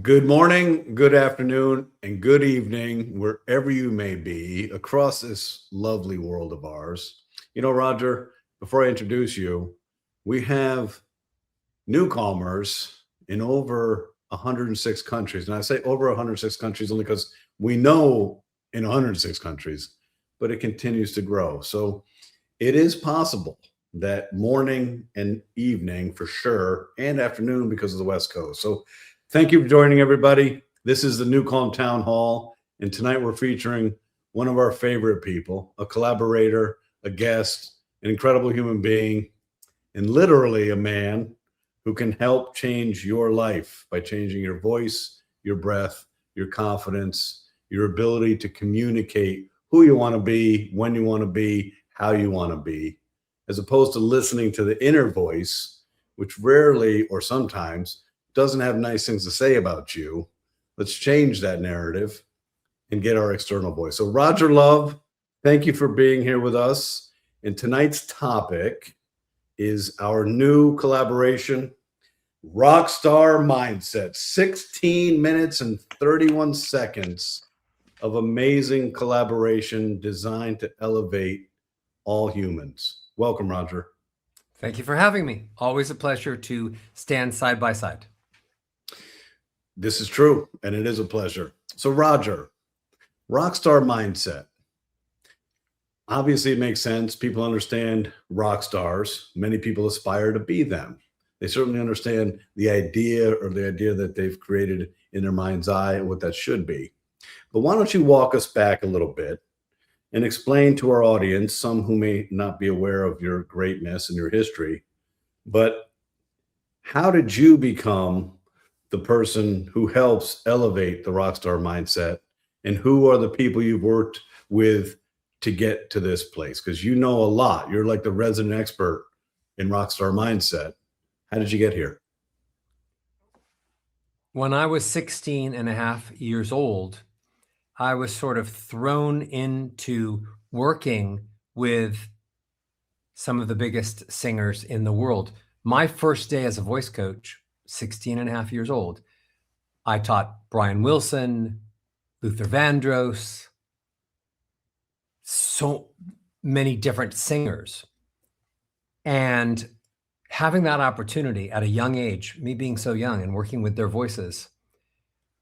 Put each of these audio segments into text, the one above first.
Good morning, good afternoon, and good evening, wherever you may be across this lovely world of ours. Roger, before I introduce you, we have newcomers in over 106 countries. And I say over 106 countries only because we know in 106 countries, but it continues to grow. So it is possible that morning and evening for sure, and afternoon because of the West Coast. So thank you for joining, everybody. This is the NuCalm Town Hall, and tonight we're featuring one of our favorite people, a collaborator, a guest, an incredible human being, and literally a man who can help change your life by changing your voice, your breath, your confidence, your ability to communicate who you want to be, when you want to be, how you want to be, as opposed to listening to the inner voice, which rarely or sometimes doesn't have nice things to say about you. Let's change that narrative and get our external voice. So Roger Love, thank you for being here with us. And tonight's topic is our new collaboration, Rockstar Mindset. 16 minutes and 31 seconds of amazing collaboration designed to elevate all humans. Welcome, Roger. Thank you for having me. Always a pleasure to stand side by side. This is true, and it is a pleasure. So, Roger, Rockstar Mindset. Obviously, it makes sense. People understand rock stars. Many people aspire to be them. They certainly understand the idea that they've created in their mind's eye and what that should be. But why don't you walk us back a little bit and explain to our audience, some who may not be aware of your greatness and your history, but how did you become the person who helps elevate the Rockstar Mindset, and who are the people you've worked with to get to this place? Because you know a lot. You're like the resident expert in Rockstar Mindset. How did you get here? When I was 16 and a half years old, I was sort of thrown into working with some of the biggest singers in the world. My first day as a voice coach, 16 and a half years old, I taught Brian Wilson, Luther Vandross, so many different singers. And having that opportunity at a young age, me being so young and working with their voices,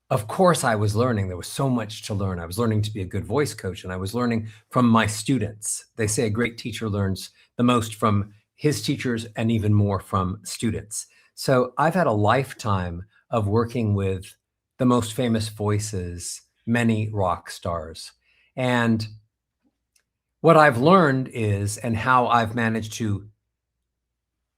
of course I was learning. There was so much to learn. I was learning to be a good voice coach, and I was learning from my students. They say a great teacher learns the most from his teachers and even more from students. So I've had a lifetime of working with the most famous voices, many rock stars. And what I've learned is, and how I've managed to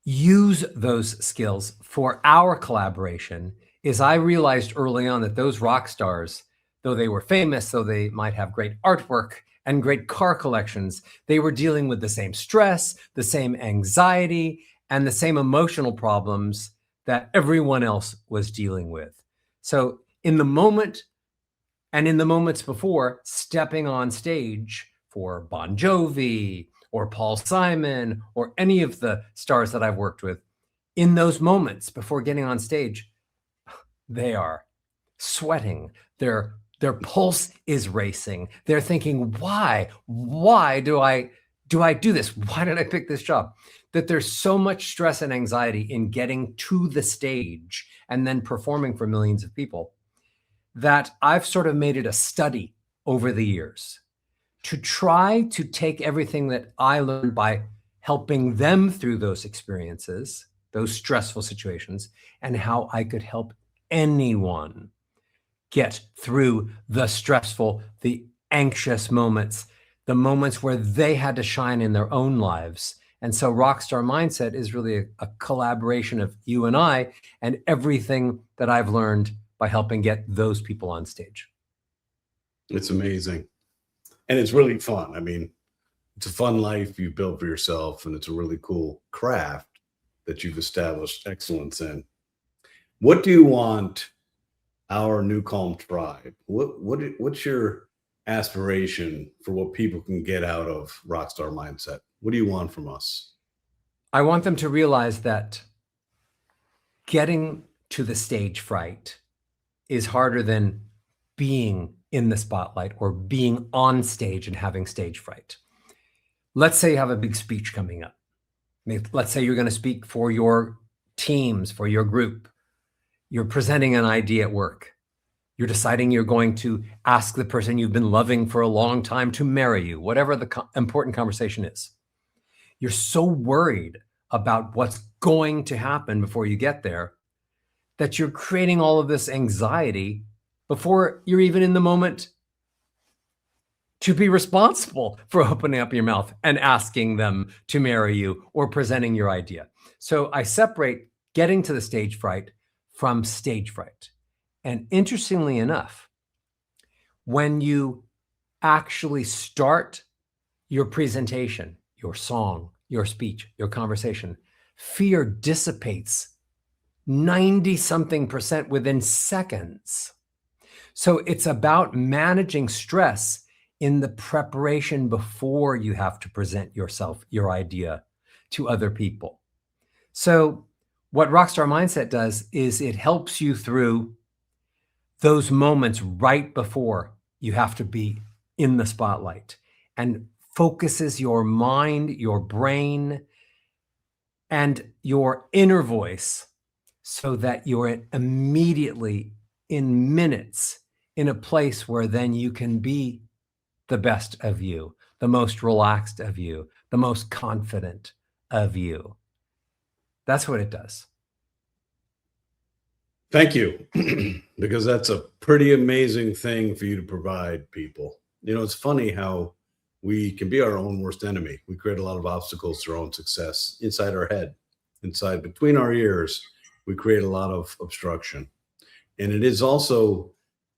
use those skills for our collaboration, is I realized early on that those rock stars, though they were famous, though they might have great artwork and great car collections, they were dealing with the same stress, the same anxiety, and the same emotional problems that everyone else was dealing with. So in the moment, and in the moments before, stepping on stage for Bon Jovi or Paul Simon or any of the stars that I've worked with, in those moments before getting on stage, they are sweating. Their pulse is racing. They're thinking, why do I do this? Why did I pick this job? That there's so much stress and anxiety in getting to the stage and then performing for millions of people, that I've sort of made it a study over the years to try to take everything that I learned by helping them through those experiences, those stressful situations, and how I could help anyone get through the stressful, the anxious moments, the moments where they had to shine in their own lives. And so Rockstar Mindset is really a collaboration of you and I, and everything that I've learned by helping get those people on stage. It's amazing. And it's really fun. I mean, it's a fun life you've built for yourself, and it's a really cool craft that you've established excellence in. What do you want our NuCalm tribe? What's your aspiration for what people can get out of Rockstar Mindset? What do you want from us? I want them to realize that getting to the stage fright is harder than being in the spotlight or being on stage and having stage fright. Let's say you have a big speech coming up. Let's say you're going to speak for your teams, for your group. You're presenting an idea at work. You're deciding you're going to ask the person you've been loving for a long time to marry you, whatever the important conversation is. You're so worried about what's going to happen before you get there that you're creating all of this anxiety before you're even in the moment to be responsible for opening up your mouth and asking them to marry you or presenting your idea. So I separate getting to the stage fright from stage fright. And interestingly enough, when you actually start your presentation, your song, your speech, your conversation, fear dissipates 90-something% within seconds. So it's about managing stress in the preparation before you have to present yourself, your idea to other people. So what Rockstar Mindset does is it helps you through those moments right before you have to be in the spotlight and focuses your mind, your brain, and your inner voice so that you're immediately in minutes in a place where then you can be the best of you, the most relaxed of you, the most confident of you. That's what it does. Thank you, because that's a pretty amazing thing for you to provide people. You know, it's funny how we can be our own worst enemy. We create a lot of obstacles to our own success inside our head, inside between our ears. We create a lot of obstruction. And it is also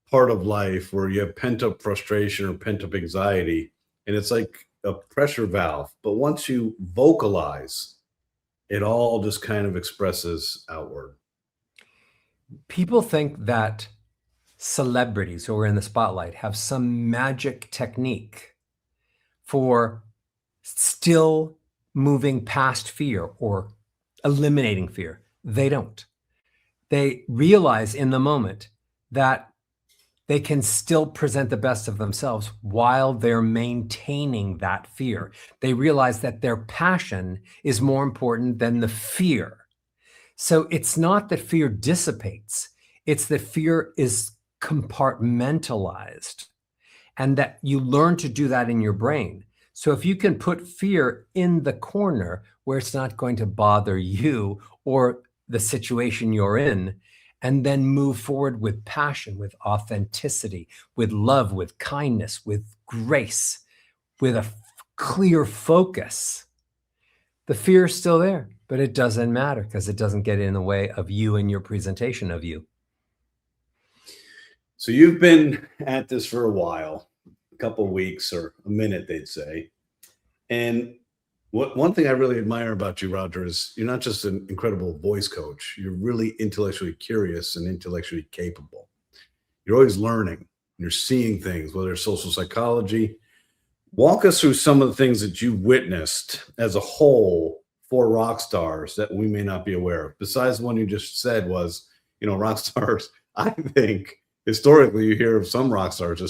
part of life where you have pent-up frustration or pent-up anxiety, and it's like a pressure valve. But once you vocalize, it all just kind of expresses outward. People think that celebrities who are in the spotlight have some magic technique for still moving past fear or eliminating fear. They don't. They realize in the moment that they can still present the best of themselves while they're maintaining that fear. They realize that their passion is more important than the fear. So it's not that fear dissipates, it's that fear is compartmentalized and that you learn to do that in your brain. So if you can put fear in the corner where it's not going to bother you or the situation you're in, and then move forward with passion, with authenticity, with love, with kindness, with grace, with a clear focus, the fear is still there, but it doesn't matter because it doesn't get in the way of you and your presentation of you. So you've been at this for a while, a couple of weeks or a minute, they'd say. And one thing I really admire about you, Roger, is you're not just an incredible voice coach. You're really intellectually curious and intellectually capable. You're always learning. You're seeing things, whether it's social psychology. Walk us through some of the things that you witnessed as a whole for rock stars that we may not be aware of. Besides the one you just said was, you know, rock stars, I think historically you hear of some rock stars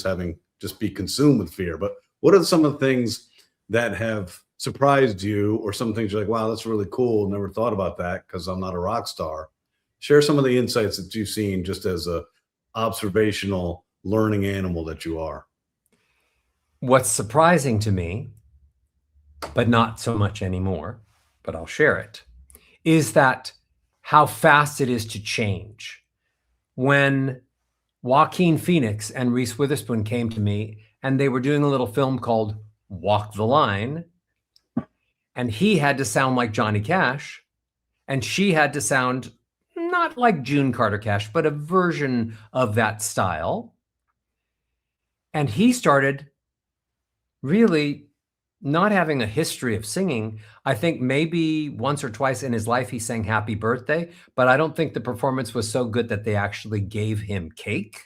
just be consumed with fear. But what are some of the things that have surprised you, or some things you're like, wow, that's really cool, never thought about that because I'm not a rock star? Share some of the insights that you've seen just as a observational learning animal that you are. What's surprising to me, but not so much anymore, but I'll share it, is that how fast it is to change. When Joaquin Phoenix and Reese Witherspoon came to me and they were doing a little film called Walk the Line, and he had to sound like Johnny Cash, and she had to sound not like June Carter Cash, but a version of that style. And he started really not having a history of singing. I think maybe once or twice in his life he sang Happy Birthday, but I don't think the performance was so good that they actually gave him cake.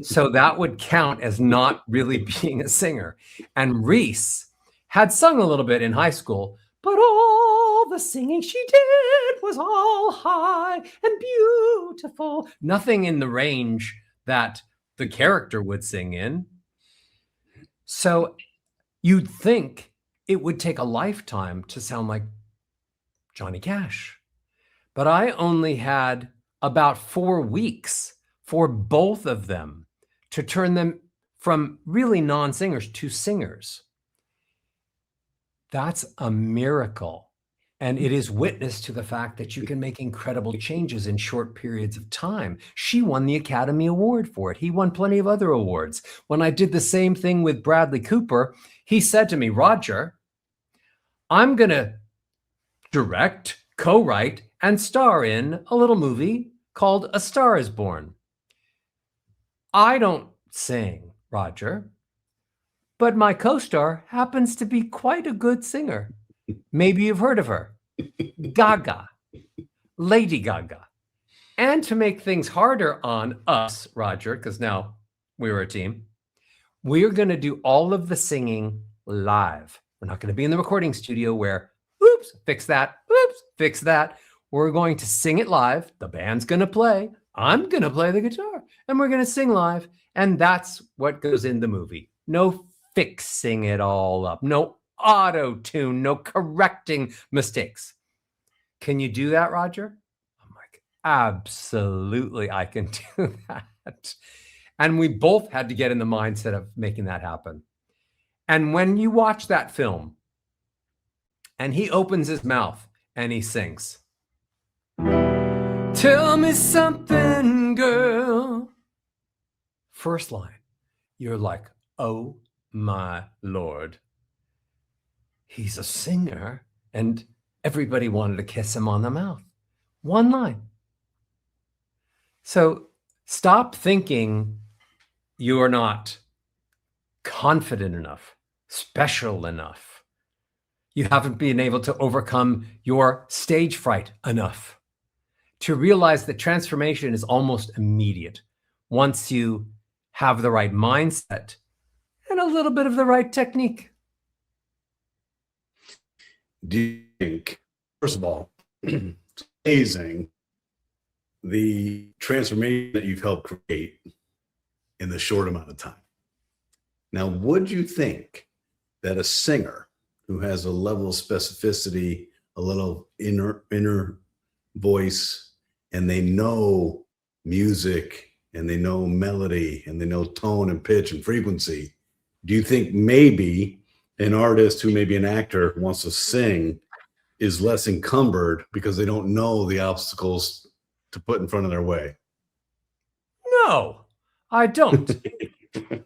So that would count as not really being a singer. And Reese had sung a little bit in high school, but all the singing she did was all high and beautiful. Nothing in the range that the character would sing in. So you'd think it would take a lifetime to sound like Johnny Cash. But I only had about 4 weeks for both of them to turn them from really non-singers to singers. That's a miracle. And it is witness to the fact that you can make incredible changes in short periods of time. She won the Academy Award for it. He won plenty of other awards. When I did the same thing with Bradley Cooper, he said to me, Roger, I'm going to direct, co-write, and star in a little movie called A Star is Born. I don't sing, Roger, but my co-star happens to be quite a good singer. Maybe you've heard of her. Gaga, Lady Gaga. And to make things harder on us, Roger, because now we were a team, we're going to do all of the singing live. We're not going to be in the recording studio where, oops, fix that, oops, fix that. We're going to sing it live. The band's going to play. I'm going to play the guitar, and we're going to sing live. And that's what goes in the movie. No fixing it all up. No auto-tune, no correcting mistakes. Can you do that, Roger? I'm like, absolutely, I can do that. And we both had to get in the mindset of making that happen. And when you watch that film, and he opens his mouth and he sings, tell me something, girl. First line, you're like, oh my Lord. He's a singer, and everybody wanted to kiss him on the mouth. One line. So stop thinking you're not confident enough, special enough. You haven't been able to overcome your stage fright enough to realize that transformation is almost immediate once you have the right mindset and a little bit of the right technique. Do you think, first of all, it's amazing the transformation that you've helped create in the short amount of time. Now, would you think that a singer who has a level of specificity, a little inner voice, and they know music and they know melody and they know tone and pitch and frequency, do you think maybe an artist who may be an actor wants to sing is less encumbered because they don't know the obstacles to put in front of their way? No, I don't.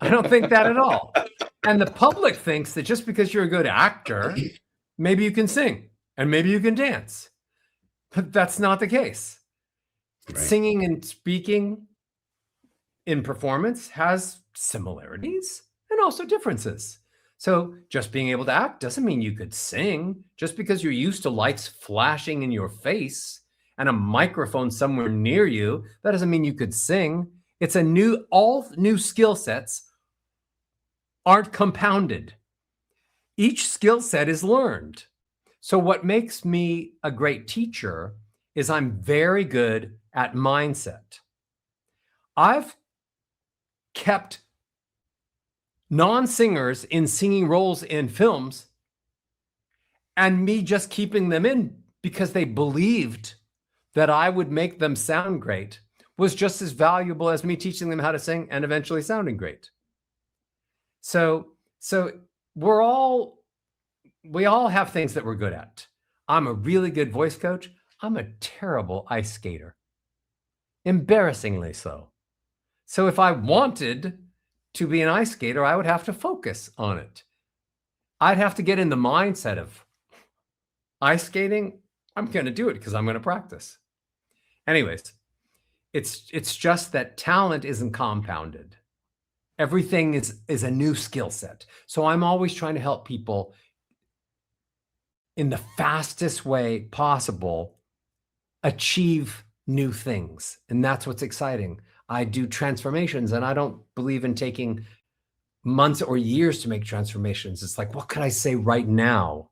I don't think that at all. And the public thinks that just because you're a good actor, maybe you can sing and maybe you can dance. But that's not the case. Right. Singing and speaking in performance has similarities and also differences. So just being able to act doesn't mean you could sing. Just because you're used to lights flashing in your face and a microphone somewhere near you, that doesn't mean you could sing. It's all new skill sets aren't compounded. Each skill set is learned. So what makes me a great teacher is I'm very good at mindset. I've kept non-singers in singing roles in films and me just keeping them in because they believed that I would make them sound great was just as valuable as me teaching them how to sing and eventually sounding great. So we all have things that we're good at. I'm a really good voice coach. I'm a terrible ice skater. Embarrassingly so. So if I wanted to be an ice skater, I would have to focus on it. I'd have to get in the mindset of ice skating. I'm going to do it because I'm going to practice. Anyways, it's just that talent isn't compounded. Everything is a new skill set. So I'm always trying to help people in the fastest way possible achieve new things. And that's what's exciting. I do transformations and I don't believe in taking months or years to make transformations. It's like, what could I say right now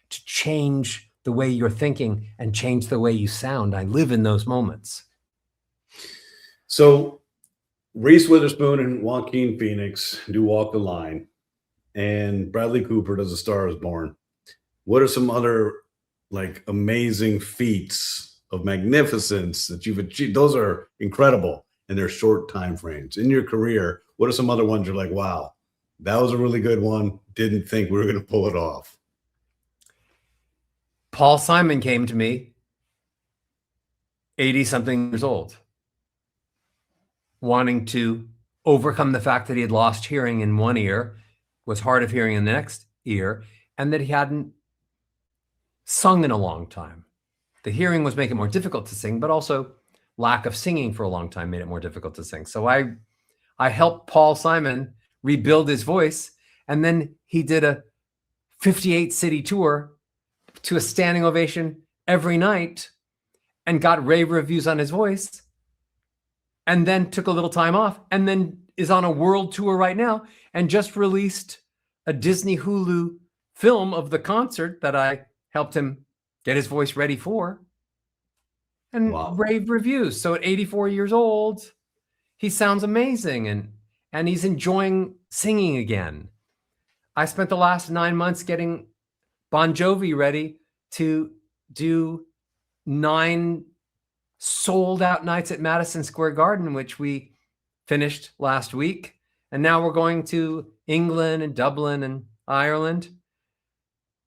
to change the way you're thinking and change the way you sound. I live in those moments. So Reese Witherspoon and Joaquin Phoenix do Walk the Line, and Bradley Cooper does A Star Is Born. What are some other like amazing feats of magnificence that you've achieved? Those are incredible in their short time frames. In your career, what are some other ones you're like, wow, that was a really good one. Didn't think we were going to pull it off. Paul Simon came to me 80-something years old, wanting to overcome the fact that he had lost hearing in one ear, was hard of hearing in the next ear, and that he hadn't sung in a long time. The hearing was making it more difficult to sing, but also lack of singing for a long time made it more difficult to sing. So I helped Paul Simon rebuild his voice, and then he did a 58-city tour to a standing ovation every night and got rave reviews on his voice, and then took a little time off, and then is on a world tour right now and just released a Disney Hulu film of the concert that I helped him get his voice ready for, and rave reviews. So at 84 years old, he sounds amazing, and he's enjoying singing again. I spent the last 9 months getting Bon Jovi ready to do 9 sold-out nights at Madison Square Garden, which we finished last week. And now we're going to England and Dublin and Ireland.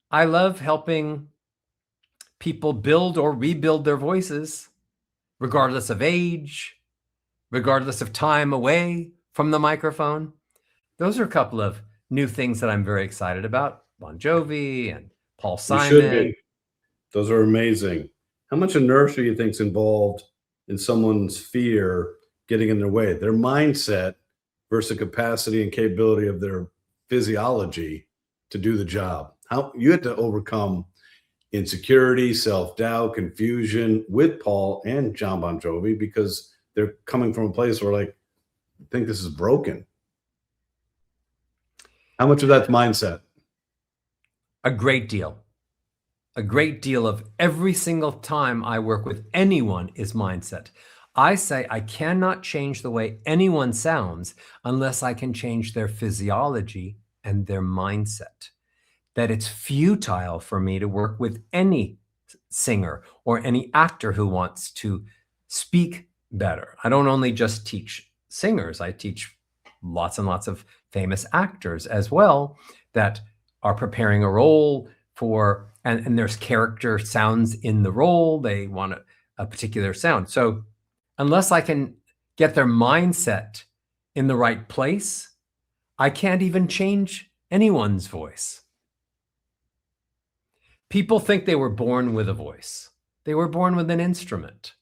I love helping people build or rebuild their voices, regardless of age, regardless of time away from the microphone. Those are a couple of new things that I'm very excited about. Bon Jovi and Paul Simon. You should be. Those are amazing. How much inertia do you think is involved in someone's fear getting in their way? Their mindset versus the capacity and capability of their physiology to do the job. How you had to overcome insecurity, self-doubt, confusion with Paul and John Bon Jovi, because they're coming from a place where like, I think this is broken. How much of that's mindset? A great deal. A great deal of every single time I work with anyone is mindset. I say I cannot change the way anyone sounds unless I can change their physiology and their mindset. That it's futile for me to work with any singer or any actor who wants to speak better. I don't only just teach singers, I teach lots and lots of famous actors as well that are preparing a role for, and there's character sounds in the role. They want a particular sound. So unless I can get their mindset in the right place, I can't even change anyone's voice. People think they were born with a voice. They were born with an instrument.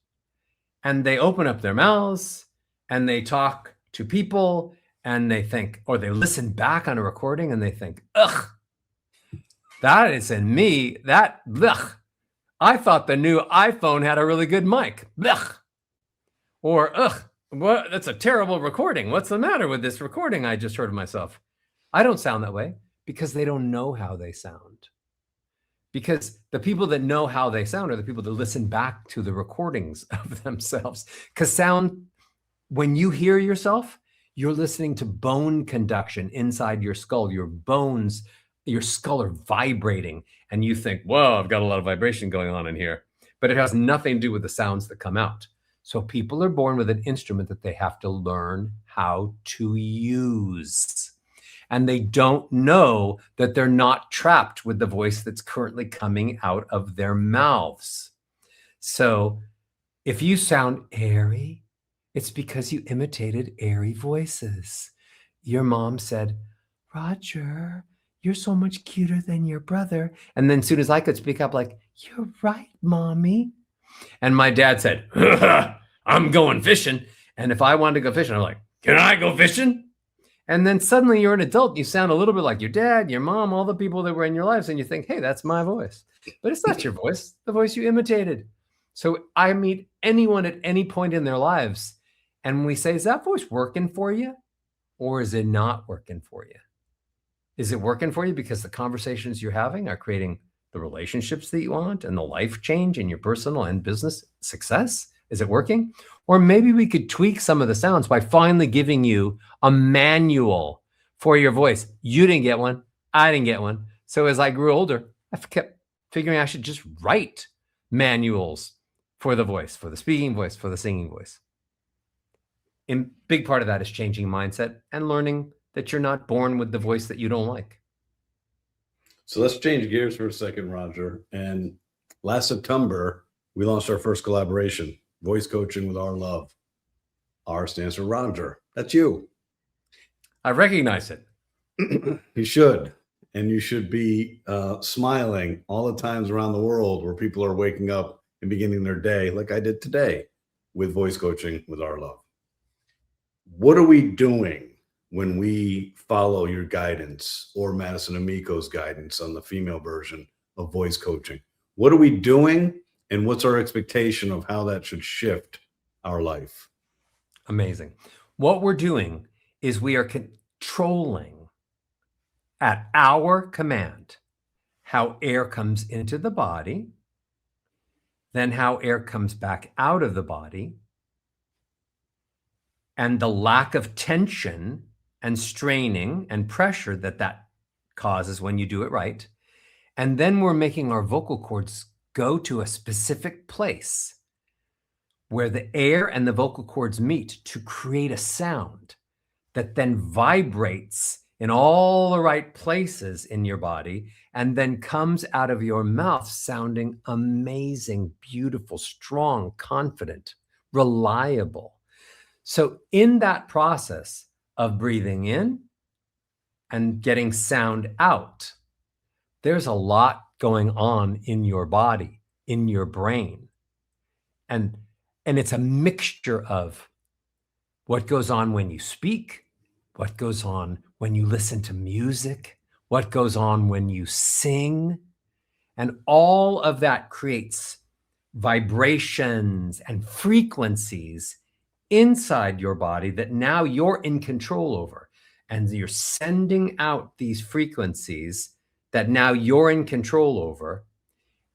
And they open up their mouths and they talk to people and they think, or they listen back on a recording and they think, ugh, that isn't me. Ugh. I thought the new iPhone had a really good mic. Ugh. Or, ugh, what? That's a terrible recording. What's the matter with this recording I just heard of myself? I don't sound that way because they don't know how they sound. Because the people that know how they sound are the people that listen back to the recordings of themselves. Because sound, when you hear yourself, you're listening to bone conduction inside your skull. Your bones, your skull are vibrating. And you think, whoa, I've got a lot of vibration going on in here. But it has nothing to do with the sounds that come out. So people are born with an instrument that they have to learn how to use. And they don't know that they're not trapped with the voice that's currently coming out of their mouths. So if you sound airy, it's because you imitated airy voices. Your mom said, Roger, you're so much cuter than your brother. And then as soon as I could speak up, like, you're right, mommy. And my dad said, I'm going fishing. And if I wanted to go fishing, I'm like, can I go fishing? And then suddenly you're an adult. You sound a little bit like your dad, your mom, all the people that were in your lives. And you think, hey, that's my voice. But it's not your voice, the voice you imitated. So I meet anyone at any point in their lives. And we say, is that voice working for you? Or is it not working for you? Is it working for you because the conversations you're having are creating the relationships that you want, and the life change in your personal and business success? Is it working? Or maybe we could tweak some of the sounds by finally giving you a manual for your voice. You didn't get one. I didn't get one. So as I grew older, I kept figuring I should just write manuals for the voice, for the speaking voice, for the singing voice. And big part of that is changing mindset and learning that you're not born with the voice that you don't like. So let's change gears for a second, Roger. And last September, we launched our first collaboration, Voice Coaching with Our Love. R stands for Roger. That's you. I recognize it. You should. And you should be smiling all the times around the world where people are waking up and beginning their day like I did today with Voice Coaching with Our Love. What are we doing when we follow your guidance or Madison Amico's guidance on the female version of voice coaching? What are we doing, and what's our expectation of how that should shift our life? Amazing. What we're doing is we are controlling at our command how air comes into the body, then how air comes back out of the body, and the lack of tension and straining and pressure that causes when you do it right. And then we're making our vocal cords go to a specific place where the air and the vocal cords meet to create a sound that then vibrates in all the right places in your body and then comes out of your mouth sounding amazing, beautiful, strong, confident, reliable. So in that process of breathing in and getting sound out, there's a lot going on in your body, in your brain. And it's a mixture of what goes on when you speak, what goes on when you listen to music, what goes on when you sing. And all of that creates vibrations and frequencies inside your body that now you're in control over. And you're sending out these frequencies that now you're in control over.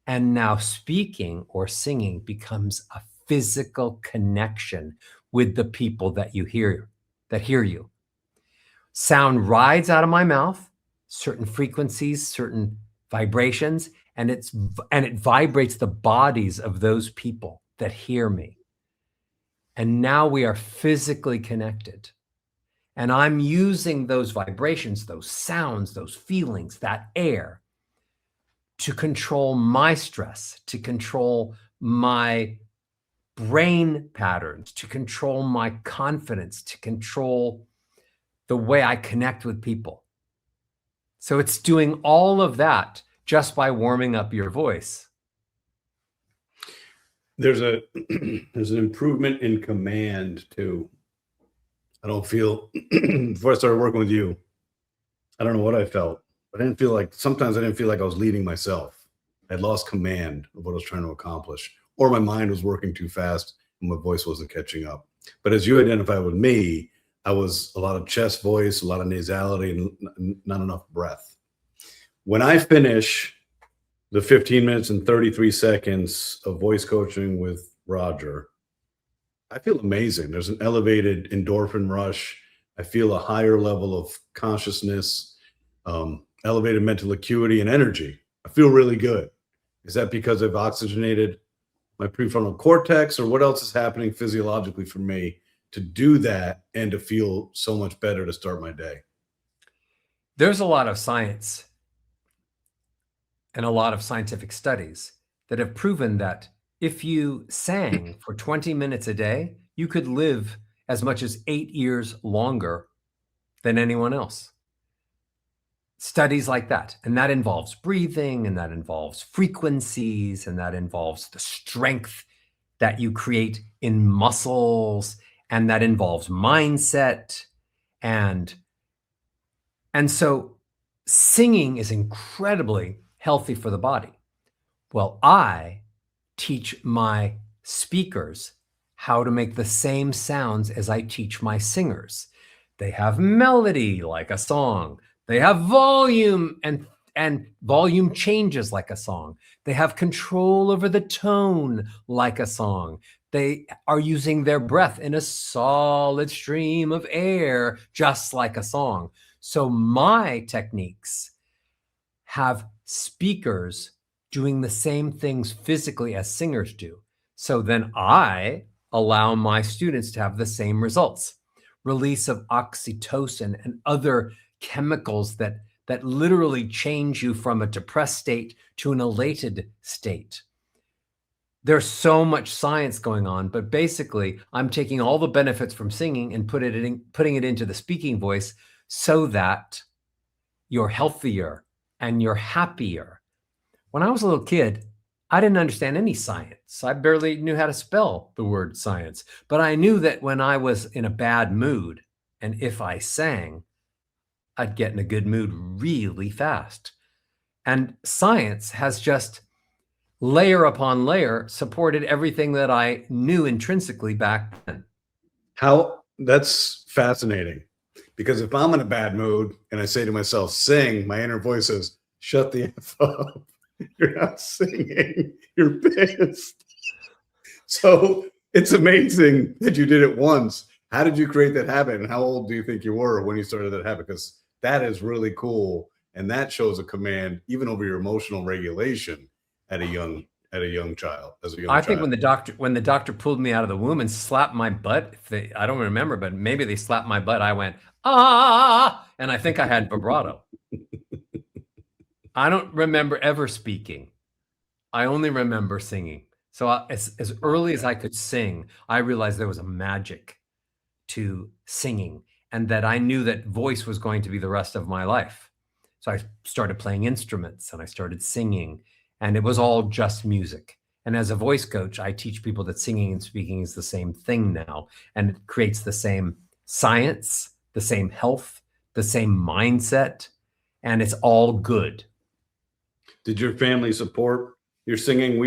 And now speaking or singing becomes a physical connection with the people that you hear, that hear you. Sound rides out of my mouth, certain frequencies, certain vibrations, and it vibrates the bodies of those people that hear me. And now we are physically connected. And I'm using those vibrations, those sounds, those feelings, that air to control my stress, to control my brain patterns, to control my confidence, to control the way I connect with people. So it's doing all of that just by warming up your voice. There's an improvement in command too. I don't feel before I started working with you, I don't know what I felt. Sometimes I didn't feel like I was leading myself. I'd lost command of what I was trying to accomplish, or my mind was working too fast and my voice wasn't catching up. But as you identify with me, I was a lot of chest voice, a lot of nasality, and not enough breath. When I finish the 15 minutes and 33 seconds of voice coaching with Roger, I feel amazing. There's an elevated endorphin rush. I feel a higher level of consciousness, elevated mental acuity and energy. I feel really good. Is that because I've oxygenated my prefrontal cortex, or what else is happening physiologically for me to do that and to feel so much better to start my day? There's a lot of science and a lot of scientific studies that have proven that if you sang for 20 minutes a day, you could live as much as 8 years longer than anyone else. Studies like that. And that involves breathing, and that involves frequencies, and that involves the strength that you create in muscles, and that involves mindset. And so singing is incredibly healthy for the body. Well, I teach my speakers how to make the same sounds as I teach my singers. They have melody like a song. They have volume and and volume changes like a song. They have control over the tone like a song. They are using their breath in a solid stream of air, just like a song. So my techniques have speakers doing the same things physically as singers do. So then I allow my students to have the same results. Release of oxytocin and other chemicals that literally change you from a depressed state to an elated state. There's so much science going on, but basically I'm taking all the benefits from singing and putting it into the speaking voice so that you're healthier and you're happier. When I was a little kid, I didn't understand any science. I barely knew how to spell the word science, but I knew that when I was in a bad mood and if I sang, I'd get in a good mood really fast. And science has just layer upon layer supported everything that I knew intrinsically back then. That's fascinating, because if I'm in a bad mood and I say to myself, sing, my inner voice says, shut the F up. You're not singing, you're pissed. So it's amazing that you did it once. How did you create that habit? And how old do you think you were when you started that habit? Because that is really cool. And that shows a command even over your emotional regulation at a young child. I think when the doctor pulled me out of the womb and slapped my butt, I don't remember, but maybe they slapped my butt, I went, ah, and I think I had vibrato. I don't remember ever speaking. I only remember singing. So as early as I could sing, I realized there was a magic to singing and that I knew that voice was going to be the rest of my life. So I started playing instruments and I started singing, and it was all just music. And as a voice coach, I teach people that singing and speaking is the same thing now, and it creates the same science, the same health, the same mindset, and it's all good. Did your family support your singing?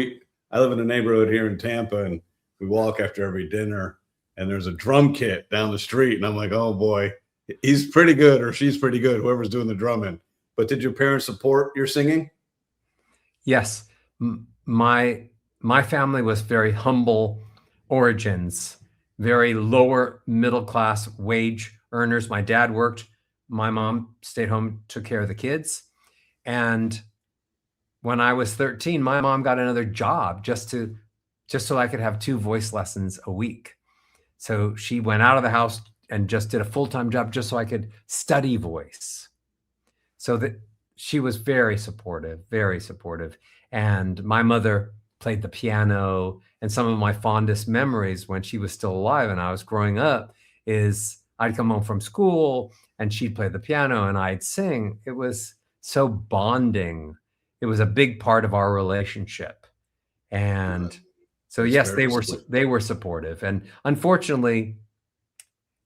I live in a neighborhood here in Tampa, and we walk after every dinner, and there's a drum kit down the street, and I'm like, oh boy, he's pretty good, or she's pretty good, whoever's doing the drumming. But did your parents support your singing? Yes. My family was very humble origins, very lower middle class wage earners. My dad worked. My mom stayed home, took care of the kids. And when I was 13, my mom got another job just so I could have 2 voice lessons a week. So she went out of the house and just did a full-time job just so I could study voice. So that she was very supportive, very supportive. And my mother played the piano, and some of my fondest memories when she was still alive and I was growing up is I'd come home from school and she'd play the piano and I'd sing. It was so bonding. It was a big part of our relationship. And so, yes, they were supportive. And unfortunately,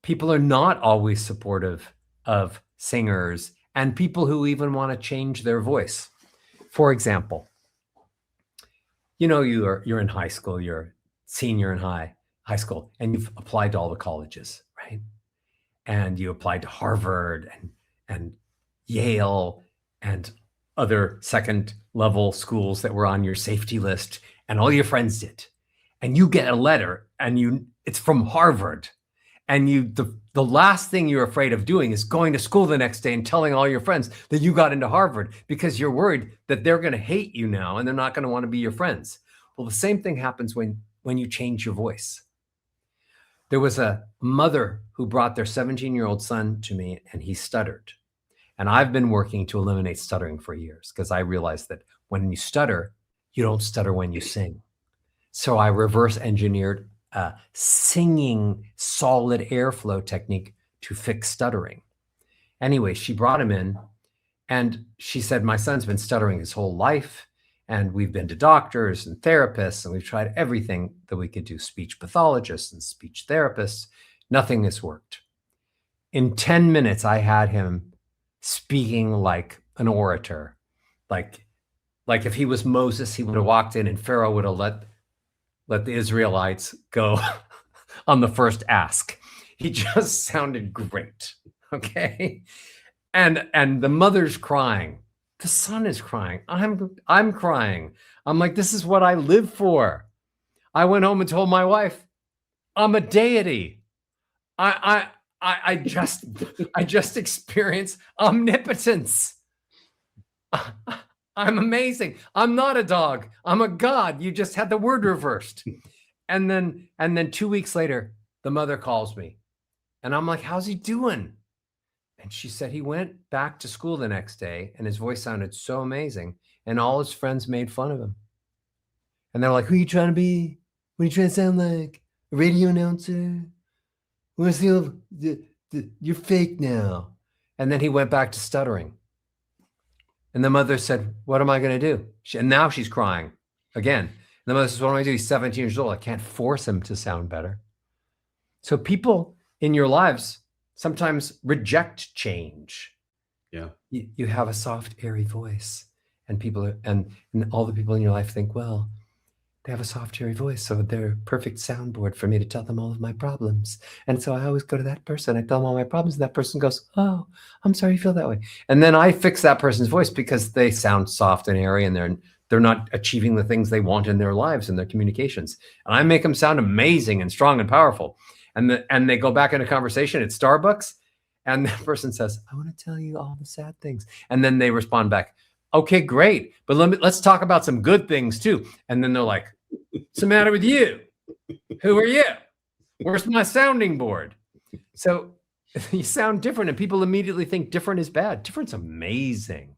people are not always supportive of singers and people who even want to change their voice. For example, you're in high school, you're a senior in high school, and you've applied to all the colleges, right? And you applied to Harvard and Yale and other second level schools that were on your safety list, and all your friends did. And you get a letter and it's from Harvard. And the last thing you're afraid of doing is going to school the next day and telling all your friends that you got into Harvard, because you're worried that they're going to hate you now and they're not going to want to be your friends. Well, the same thing happens when you change your voice. There was a mother who brought their 17-year-old son to me, and he stuttered. And I've been working to eliminate stuttering for years, because I realized that when you stutter, you don't stutter when you sing. So I reverse engineered a singing solid airflow technique to fix stuttering. Anyway, she brought him in and she said, my son's been stuttering his whole life, and we've been to doctors and therapists, and we've tried everything that we could do, speech pathologists and speech therapists. Nothing has worked. In 10 minutes, I had him speaking like an orator. Like if he was Moses, he would have walked in and Pharaoh would have let the Israelites go on the first ask. He just sounded great. Okay. And the mother's crying The sun is crying. I'm crying. I'm like, this is what I live for. I went home and told my wife, I'm a deity. I just experience omnipotence. I'm amazing. I'm not a dog. I'm a god. You just had the word reversed. And then 2 weeks later, the mother calls me and I'm like, how's he doing? And she said he went back to school the next day and his voice sounded so amazing. And all his friends made fun of him. And they're like, who are you trying to be? What are you trying to sound like? A radio announcer? You're fake now. And then he went back to stuttering. And the mother said, what am I going to do? And now she's crying again. And the mother says, what am I do? He's 17 years old. I can't force him to sound better. So people in your lives sometimes reject change. Yeah. You have a soft, airy voice. And people and all the people in your life think, well, they have a soft, airy voice, so they're a perfect soundboard for me to tell them all of my problems. And so I always go to that person. I tell them all my problems, and that person goes, oh, I'm sorry you feel that way. And then I fix that person's voice because they sound soft and airy, and they're not achieving the things they want in their lives and their communications. And I make them sound amazing and strong and powerful. And they go back in a conversation at Starbucks, and the person says, I want to tell you all the sad things. And then they respond back, okay, great. But let's talk about some good things too. And then they're like, what's the matter with you? Who are you? Where's my sounding board? So you sound different and people immediately think different is bad. Different's amazing.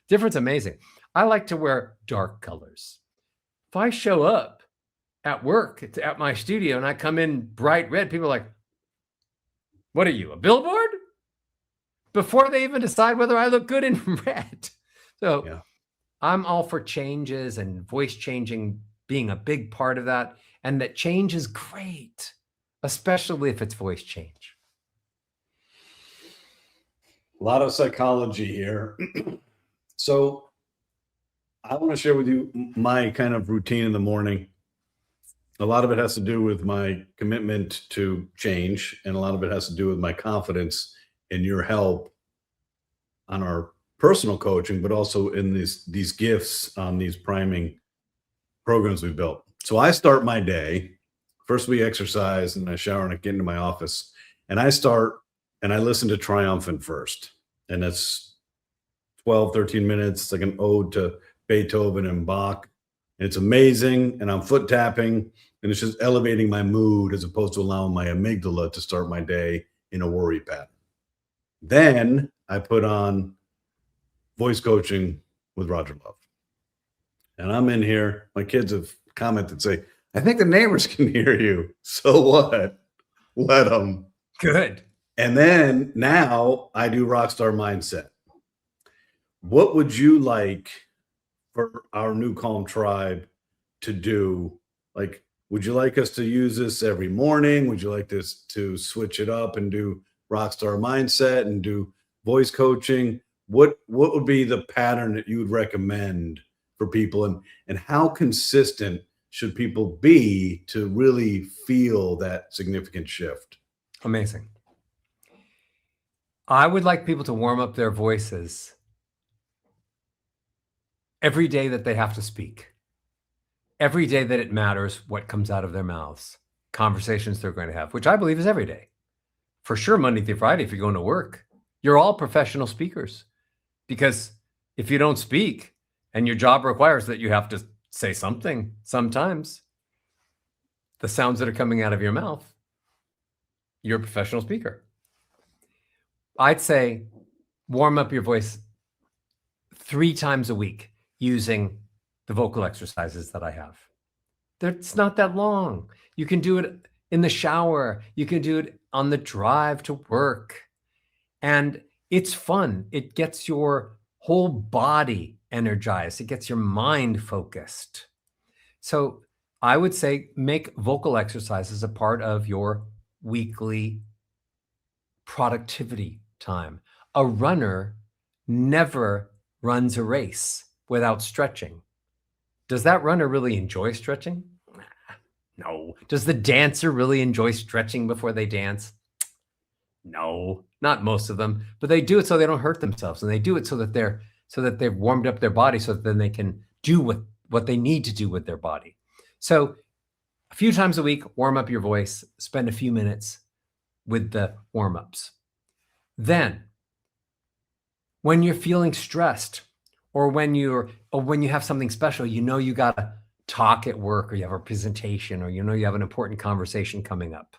Different's amazing. I like to wear dark colors. If I show up at work at my studio and I come in bright red, people are like, what are you, a billboard? Before they even decide whether I look good in red. So yeah. I'm all for changes and voice changing being a big part of that. And that change is great, especially if it's voice change. A lot of psychology here. So I want to share with you my kind of routine in the morning. A lot of it has to do with my commitment to change, and a lot of it has to do with my confidence in your help on our personal coaching, but also in these gifts on these priming programs we built. So I start my day. First we exercise and I shower and I get into my office, and I start and I listen to Triumphant first. And it's 12, 13 minutes. It's like an ode to Beethoven and Bach. And it's amazing. And I'm foot tapping, and it's just elevating my mood as opposed to allowing my amygdala to start my day in a worry pattern. Then I put on voice coaching with Roger Love. And I'm in here. My kids have commented, say, I think the neighbors can hear you. So what? Let them. Good. And then now I do Rockstar Mindset. What would you like for our NuCalm tribe to do? Like, would you like us to use this every morning? Would you like this to switch it up and do Rockstar Mindset and do voice coaching? What would be the pattern that you would recommend for people, and how consistent should people be to really feel that significant shift? Amazing. I would like people to warm up their voices every day that they have to speak, every day that it matters what comes out of their mouths, conversations they're going to have, which I believe is every day. For sure, Monday through Friday, if you're going to work, you're all professional speakers. Because if you don't speak and your job requires that you have to say something, sometimes the sounds that are coming out of your mouth, you're a professional speaker. I'd say warm up your voice 3 times a week using the vocal exercises that I have. It's not that long. You can do it in the shower. You can do it on the drive to work. And it's fun. It gets your whole body energized. It gets your mind focused. So I would say make vocal exercises a part of your weekly productivity time. A runner never runs a race without stretching. Does that runner really enjoy stretching? No. Does the dancer really enjoy stretching before they dance? No, not most of them, but they do it so they don't hurt themselves, and they do it so that they're so that they've warmed up their body so that then they can do what they need to do with their body. So a few times a week, warm up your voice, spend a few minutes with the warm-ups. Then, when you're feeling stressed, or when you have something special, you got to talk at work, or you have a presentation, or you have an important conversation coming up,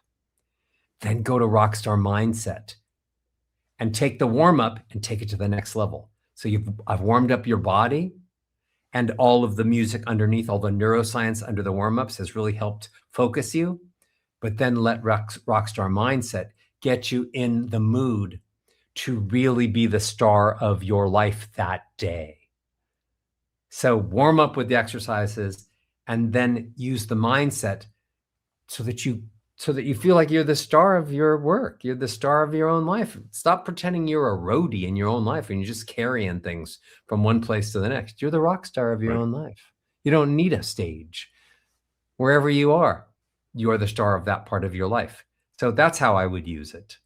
then go to Rockstar Mindset and take the warm-up and take it to the next level. So I've warmed up your body, and all of the music underneath, all the neuroscience under the warm-ups has really helped focus you. But then let Rockstar Mindset get you in the mood to really be the star of your life that day. So warm up with the exercises and then use the mindset so that you feel like you're the star of your work. You're the star of your own life. Stop pretending you're a roadie in your own life and you're just carrying things from one place to the next. You're the rock star of your own life. You don't need a stage. Wherever you are the star of that part of your life. So that's how I would use it.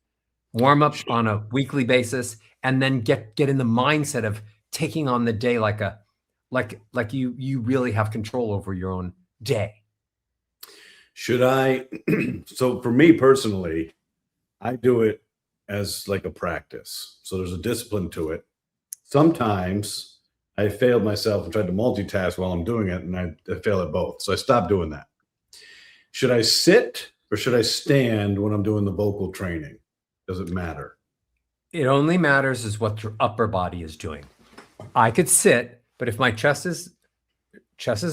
Warm up on a weekly basis and then get in the mindset of taking on the day like you really have control over your own day. Should I? So for me personally, I do it as like a practice. So there's a discipline to it. Sometimes I failed myself and tried to multitask while I'm doing it, and I fail at both. So I stopped doing that. Should I sit or should I stand when I'm doing the vocal training? Does it matter? It only matters is what your upper body is doing. I could sit, but if my chest is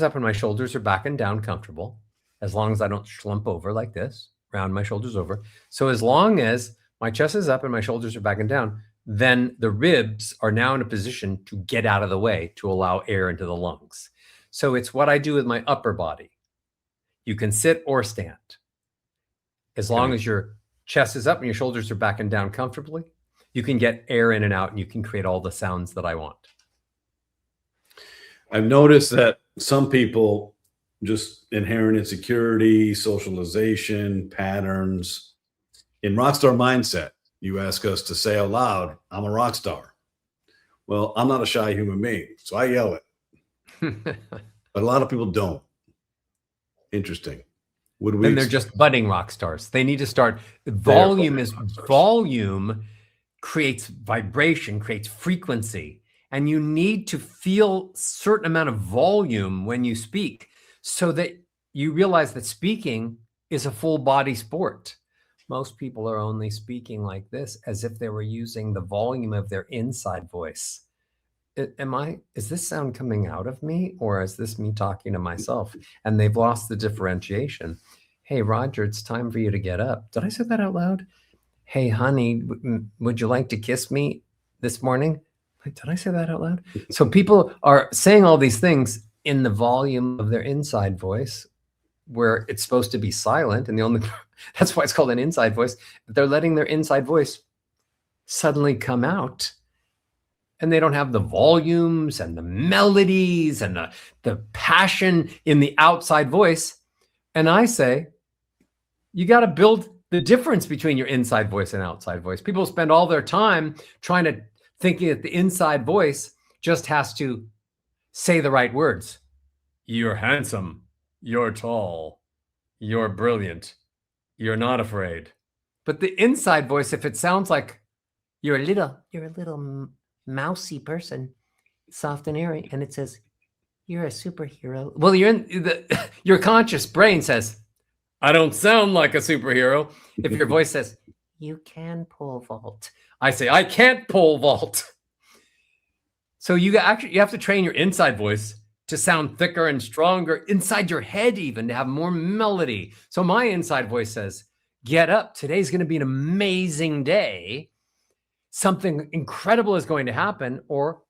up and my shoulders are back and down comfortable, as long as I don't slump over like this, round my shoulders over. So as long as my chest is up and my shoulders are back and down, then the ribs are now in a position to get out of the way to allow air into the lungs. So it's what I do with my upper body. You can sit or stand. As long as your chest is up and your shoulders are back and down comfortably, you can get air in and out and you can create all the sounds that I want. I've noticed that some people just inherent insecurity, socialization, patterns. In Rockstar Mindset, you ask us to say out loud, I'm a rock star. Well, I'm not a shy human being, so I yell it. But a lot of people don't. Interesting. Then they're just budding rock stars. They need to start. Volume creates vibration, creates frequency. And you need to feel a certain amount of volume when you speak so that you realize that speaking is a full body sport. Most people are only speaking like this as if they were using the volume of their inside voice. Is this sound coming out of me, or is this me talking to myself? And they've lost the differentiation. Hey, Roger, it's time for you to get up. Did I say that out loud? Hey, honey, would you like to kiss me this morning? Did I say that out loud? So people are saying all these things in the volume of their inside voice, where it's supposed to be silent. And that's why it's called an inside voice. They're letting their inside voice suddenly come out. And they don't have the volumes and the melodies and the passion in the outside voice. And I say, you got to build the difference between your inside voice and outside voice. People spend all their time thinking that the inside voice just has to say the right words. You're handsome. You're tall. You're brilliant. You're not afraid. But the inside voice, if it sounds like you're a little mousy person, soft and airy, and it says you're a superhero. Well, your conscious brain says, I don't sound like a superhero. If your voice says, you can pole vault, I say, I can't pole vault. So you have to train your inside voice to sound thicker and stronger inside your head, even to have more melody. So my inside voice says, get up. Today's going to be an amazing day. Something incredible is going to happen, or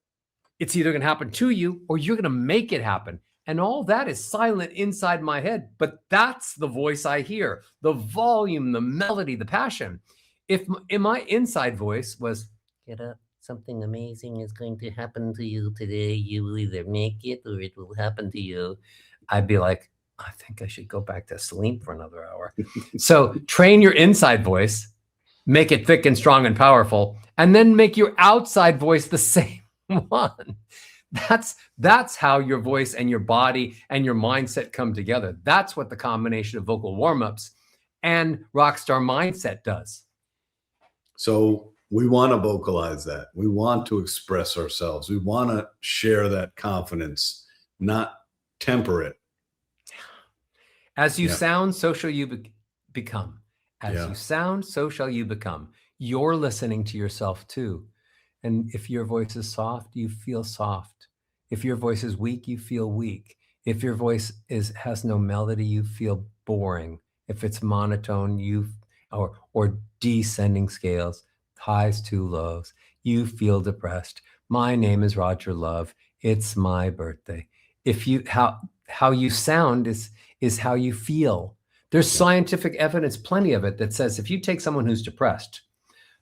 it's either going to happen to you or you're going to make it happen. And all that is silent inside my head, but that's the voice I hear, the volume, the melody, the passion. If in my inside voice was, get up, something amazing is going to happen to you today. You will either make it or it will happen to you. I'd be like, I think I should go back to sleep for another hour. So train your inside voice, make it thick and strong and powerful, and then make your outside voice the same. one. That's how your voice and your body and your mindset come together. That's what the combination of vocal warm-ups and rockstar mindset does. So we want to vocalize that. We want to express ourselves. We want to share that confidence, not temper it. As you Yeah. sound, so shall you become. As Yeah. you sound, so shall you become. You're listening to yourself too. And if your voice is soft, you feel soft. If your voice is weak, you feel weak. If your voice has no melody, you feel boring. If it's monotone, or descending scales, highs to lows, you feel depressed. My name is Roger Love. It's my birthday. If you how you sound is how you feel. There's scientific evidence, plenty of it, that says if you take someone who's depressed,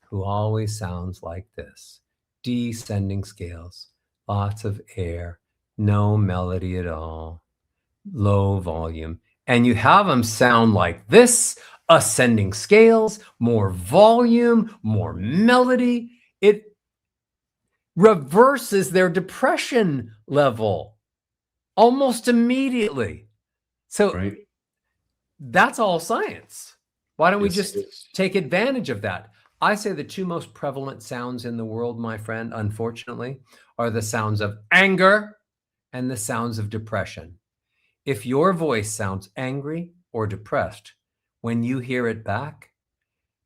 who always sounds like this, descending scales, lots of air, no melody at all, low volume, and you have them sound like this, ascending scales, more volume, more melody, it reverses their depression level almost immediately. So Right. that's all science. Why don't we Yes, just yes. take advantage of that? I say the two most prevalent sounds in the world, my friend, unfortunately, are the sounds of anger and the sounds of depression. If your voice sounds angry or depressed, when you hear it back,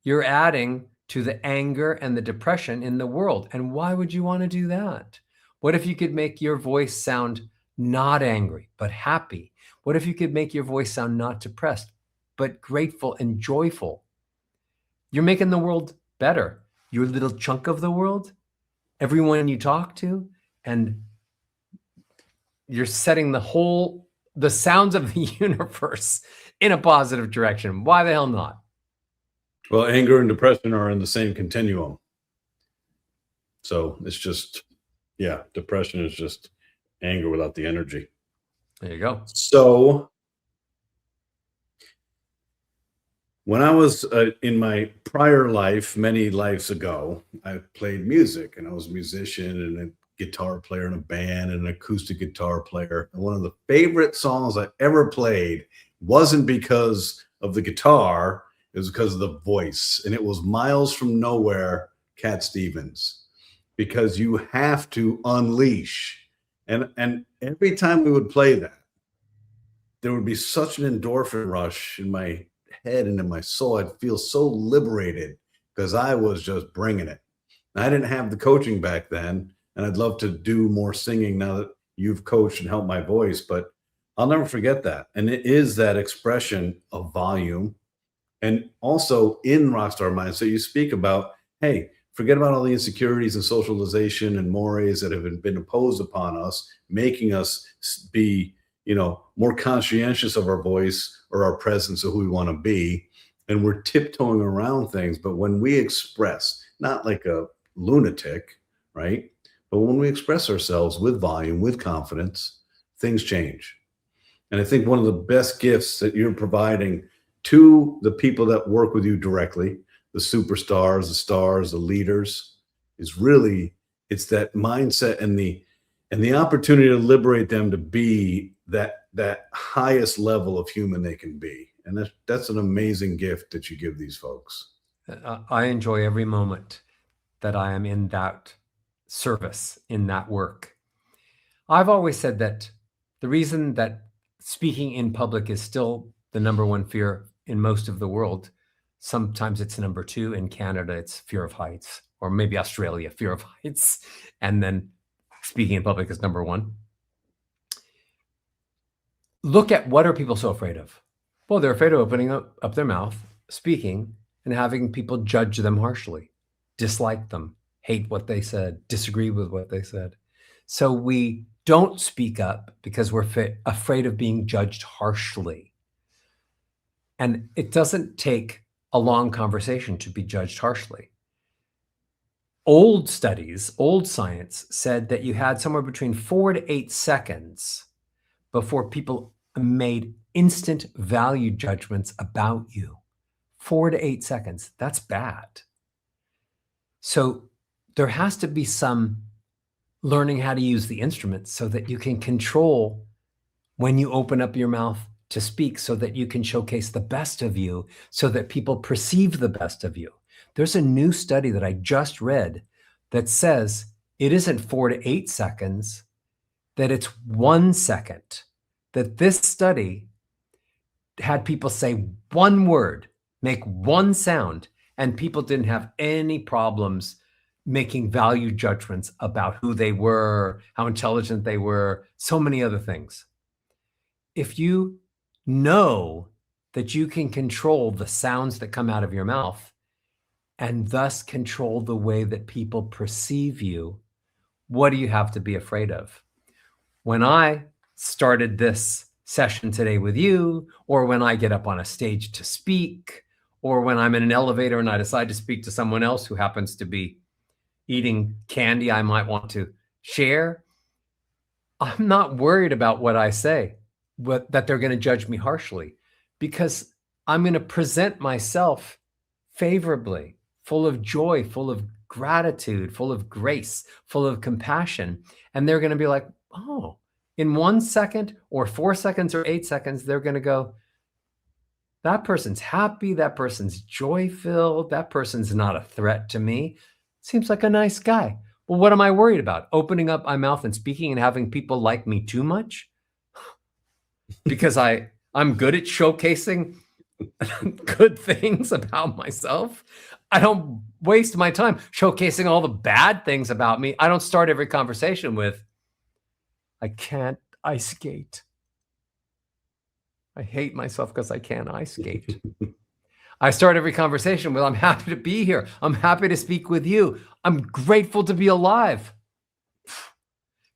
you're adding to the anger and the depression in the world. And why would you want to do that? What if you could make your voice sound not angry, but happy? What if you could make your voice sound not depressed, but grateful and joyful? You're making the world better. Your little chunk of the world, everyone you talk to, and you're setting the sounds of the universe in a positive direction. Why the hell not? Well, anger and depression are in the same continuum. So it's just, yeah, depression is just anger without the energy. There you go. So when I was in my prior life, many lives ago, I played music, and I was a musician and a guitar player in a band and an acoustic guitar player. And one of the favorite songs I ever played wasn't because of the guitar, it was because of the voice. And it was Miles from Nowhere, Cat Stevens, because you have to unleash. And every time we would play that, there would be such an endorphin rush in my head and in my soul. I'd feel so liberated because I was just bringing it. And I didn't have the coaching back then, and I'd love to do more singing now that you've coached and helped my voice, but I'll never forget that. And it is that expression of volume. And also in Rockstar Mindset, you speak about, hey, forget about all the insecurities and socialization and mores that have been imposed upon us, making us be, more conscientious of our voice or our presence of who we want to be. And we're tiptoeing around things. But when we express, not like a lunatic, right? But when we express ourselves with volume, with confidence, things change. And I think one of the best gifts that you're providing to the people that work with you directly, the superstars, the stars, the leaders, is really, it's that mindset and the opportunity to liberate them to be that highest level of human they can be. And that's an amazing gift that you give these folks. I enjoy every moment that I am in that service, in that work. I've always said that the reason that speaking in public is still the number one fear in most of the world, sometimes it's number two. In Canada, it's fear of heights, or maybe Australia, fear of heights. And then speaking in public is number one. Look at what are people so afraid of? Well, they're afraid of opening up their mouth, speaking, and having people judge them harshly, dislike them, hate what they said, disagree with what they said. So we don't speak up because we're afraid of being judged harshly. And it doesn't take a long conversation to be judged harshly. Old studies, old science said that you had somewhere between 4 to 8 seconds before people made instant value judgments about you. 4 to 8 seconds. That's bad. So there has to be some learning how to use the instruments so that you can control when you open up your mouth to speak, so that you can showcase the best of you, so that people perceive the best of you. There's a new study that I just read that says it isn't 4 to 8 seconds, that it's 1 second. That this study had people say one word, make one sound, and people didn't have any problems making value judgments about who they were, how intelligent they were, so many other things. If you know that you can control the sounds that come out of your mouth and thus control the way that people perceive you, what do you have to be afraid of? When I started this session today with you, or when I get up on a stage to speak, or when I'm in an elevator and I decide to speak to someone else who happens to be eating candy I might want to share, I'm not worried about what I say, that they're going to judge me harshly, because I'm going to present myself favorably, full of joy, full of gratitude, full of grace, full of compassion. And they're going to be like, oh, in 1 second or 4 seconds or 8 seconds, they're going to go, that person's happy, that person's joy-filled, that person's not a threat to me. Seems like a nice guy. Well, what am I worried about? Opening up my mouth and speaking and having people like me too much? Because I'm good at showcasing good things about myself. I don't waste my time showcasing all the bad things about me. I don't start every conversation with, I can't ice skate. I hate myself because I can't ice skate. I start every conversation with, I'm happy to be here. I'm happy to speak with you. I'm grateful to be alive.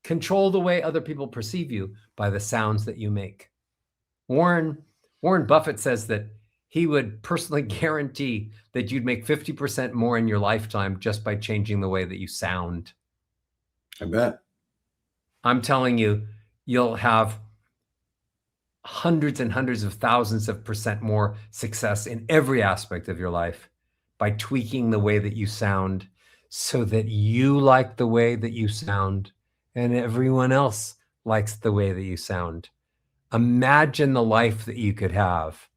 Control the way other people perceive you by the sounds that you make. Warren Buffett says that he would personally guarantee that you'd make 50% more in your lifetime just by changing the way that you sound. I bet. I'm telling you, you'll have hundreds and hundreds of thousands of percent more success in every aspect of your life by tweaking the way that you sound so that you like the way that you sound and everyone else likes the way that you sound. Imagine the life that you could have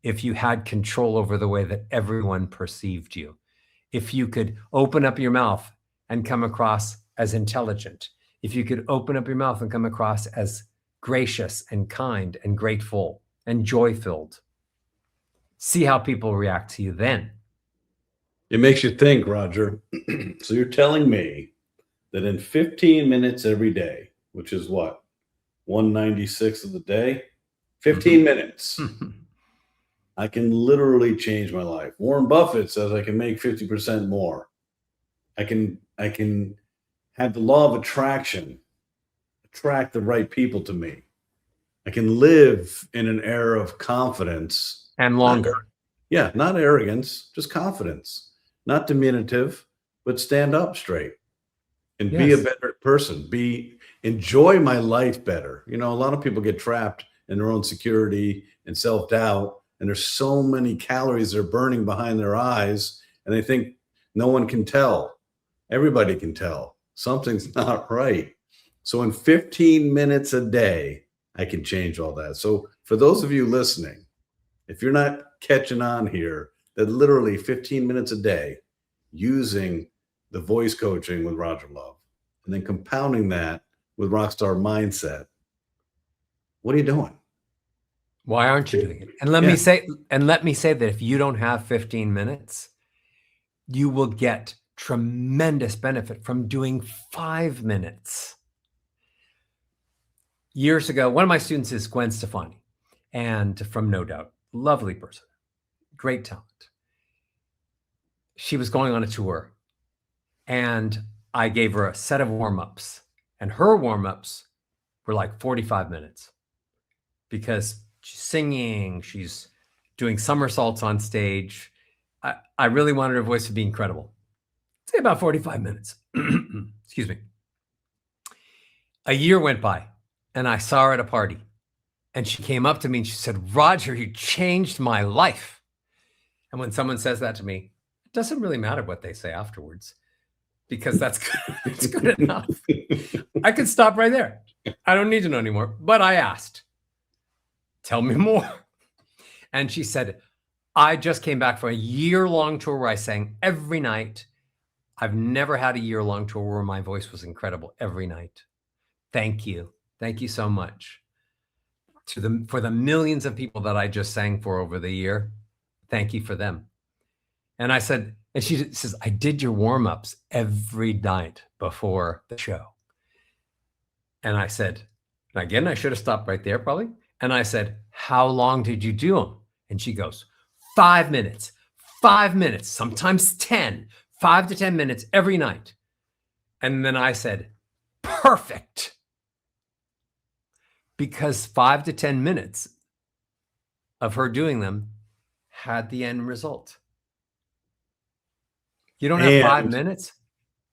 if you had control over the way that everyone perceived you. If you could open up your mouth and come across as intelligent, if you could open up your mouth and come across as gracious and kind and grateful and joy-filled. See how people react to you then. It makes you think, Roger. So you're telling me that in 15 minutes every day, which is what, 196 of the day, 15 minutes, I can literally change my life. Warren Buffett says I can make 50% more. I can have the law of attraction attract the right people to me. I can live in an era of confidence and longer. Not arrogance, just confidence, not diminutive, but stand up straight and be a better person, enjoy my life better. You know, a lot of people get trapped in their own security and self-doubt, and there's so many calories they're burning behind their eyes, and they think no one can tell. Everybody can tell something's not right. So in 15 minutes a day, I can change all that. So for those of you listening, if you're not catching on here, that literally 15 minutes a day using the voice coaching with Roger Love and then compounding that with Rockstar Mindset, what are you doing? Why aren't you doing it? And let me say that if you don't have 15 minutes, you will get tremendous benefit from doing 5 minutes. Years ago, one of my students is Gwen Stefani, and from No Doubt, lovely person, great talent. She was going on a tour, and I gave her a set of warm-ups, and her warm-ups were like 45 minutes because she's singing, she's doing somersaults on stage. I really wanted her voice to be incredible. Say about 45 minutes. Excuse me. A year went by, and I saw her at a party, and she came up to me and she said, Roger, you changed my life. And when someone says that to me, it doesn't really matter what they say afterwards, because that's good. It's good enough. I could stop right there. I don't need to know anymore. But I asked, tell me more. And she said, I just came back from a year-long tour where I sang every night. I've never had a year-long tour where my voice was incredible every night. Thank you. Thank you so much. For the millions of people that I just sang for over the year, thank you for them. And I said, and she says, I did your warm-ups every night before the show. And I said, and again, I should have stopped right there probably. And I said, how long did you do them? And she goes, 5 minutes, sometimes 10, 5 to 10 minutes every night. And then I said, perfect. Because 5 to 10 minutes of her doing them had the end result. You don't have 5 minutes?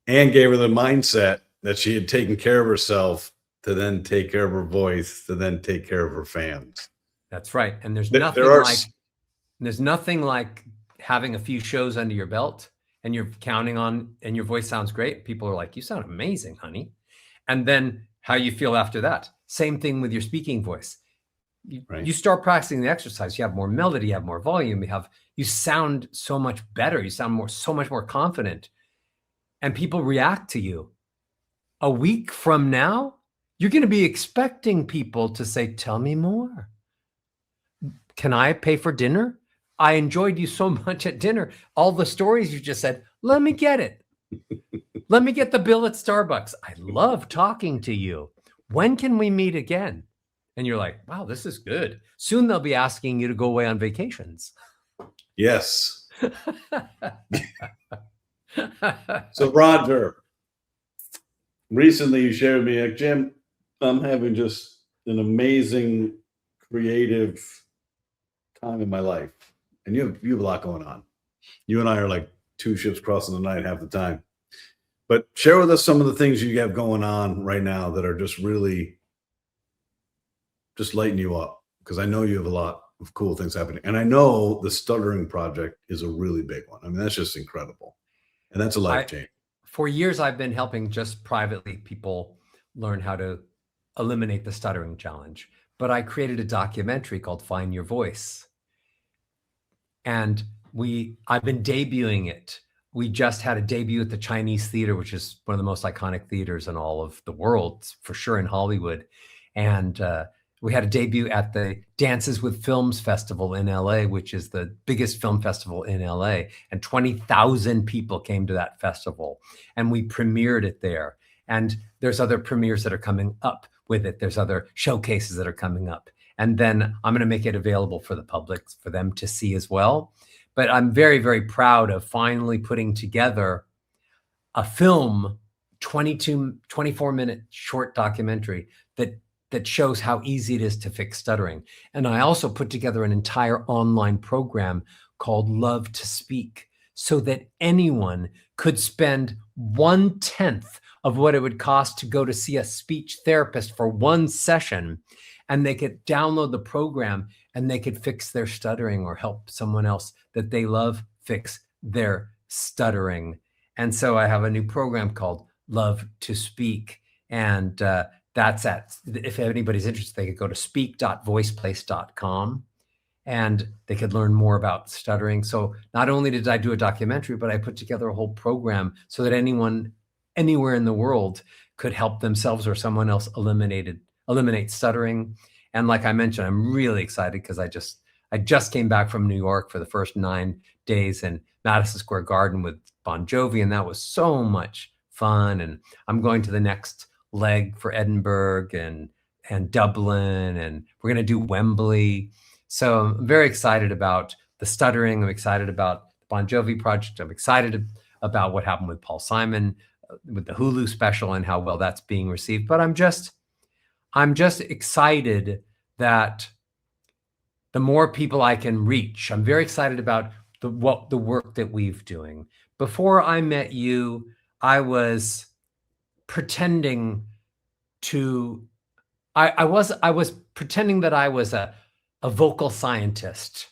And gave her the mindset that she had taken care of herself to then take care of her voice, to then take care of her fans. That's right. And there's nothing like having a few shows under your belt and you're counting on, and your voice sounds great. People are like, you sound amazing, honey. And then how you feel after that. Same thing with your speaking voice. You start practicing the exercise, you have more melody, you have more volume, you sound so much better, you sound so much more confident, and people react to you. A week from now, you're going to be expecting people to say, tell me more. Can I pay for dinner? I enjoyed you so much at dinner. All the stories you just said, let me get it. Let me get the bill at Starbucks. I love talking to you. When can we meet again? And you're like, wow, this is good. Soon they'll be asking you to go away on vacations. Yes. So Roger, recently you shared with me, like, Jim, I'm having just an amazing creative time in my life. And you have a lot going on. You and I are like two ships crossing the night half the time. But share with us some of the things you have going on right now that are just really just lighting you up, because I know you have a lot of cool things happening. And I know the stuttering project is a really big one. I mean, that's just incredible. And that's a life change. For years, I've been helping just privately people learn how to eliminate the stuttering challenge. But I created a documentary called Find Your Voice. And I've been debuting it. We just had a debut at the Chinese Theater, which is one of the most iconic theaters in all of the world, for sure, in Hollywood. And we had a debut at the Dances with Films Festival in LA, which is the biggest film festival in LA. And 20,000 people came to that festival. And we premiered it there. And there's other premieres that are coming up with it. There's other showcases that are coming up. And then I'm going to make it available for the public, for them to see as well. But I'm very, very proud of finally putting together a film, 24-minute short documentary that shows how easy it is to fix stuttering. And I also put together an entire online program called Love to Speak, so that anyone could spend 1/10 of what it would cost to go to see a speech therapist for one session, and they could download the program and they could fix their stuttering or help someone else that they love fix their stuttering. And so I have a new program called Love to Speak. And that's if anybody's interested, they could go to speak.voiceplace.com and they could learn more about stuttering. So not only did I do a documentary, but I put together a whole program so that anyone anywhere in the world could help themselves or someone else eliminate stuttering. And like I mentioned, I'm really excited because I just came back from New York for the first 9 days in Madison Square Garden with Bon Jovi, and that was so much fun. And I'm going to the next leg for Edinburgh and Dublin, and we're going to do Wembley. So I'm very excited about the stuttering. I'm excited about the Bon Jovi project. I'm excited about what happened with Paul Simon with the Hulu special and how well that's being received. But I'm just excited that the more people I can reach. I'm very excited about the work that we've doing. Before I met you, I was pretending to, I was pretending that I was a vocal scientist,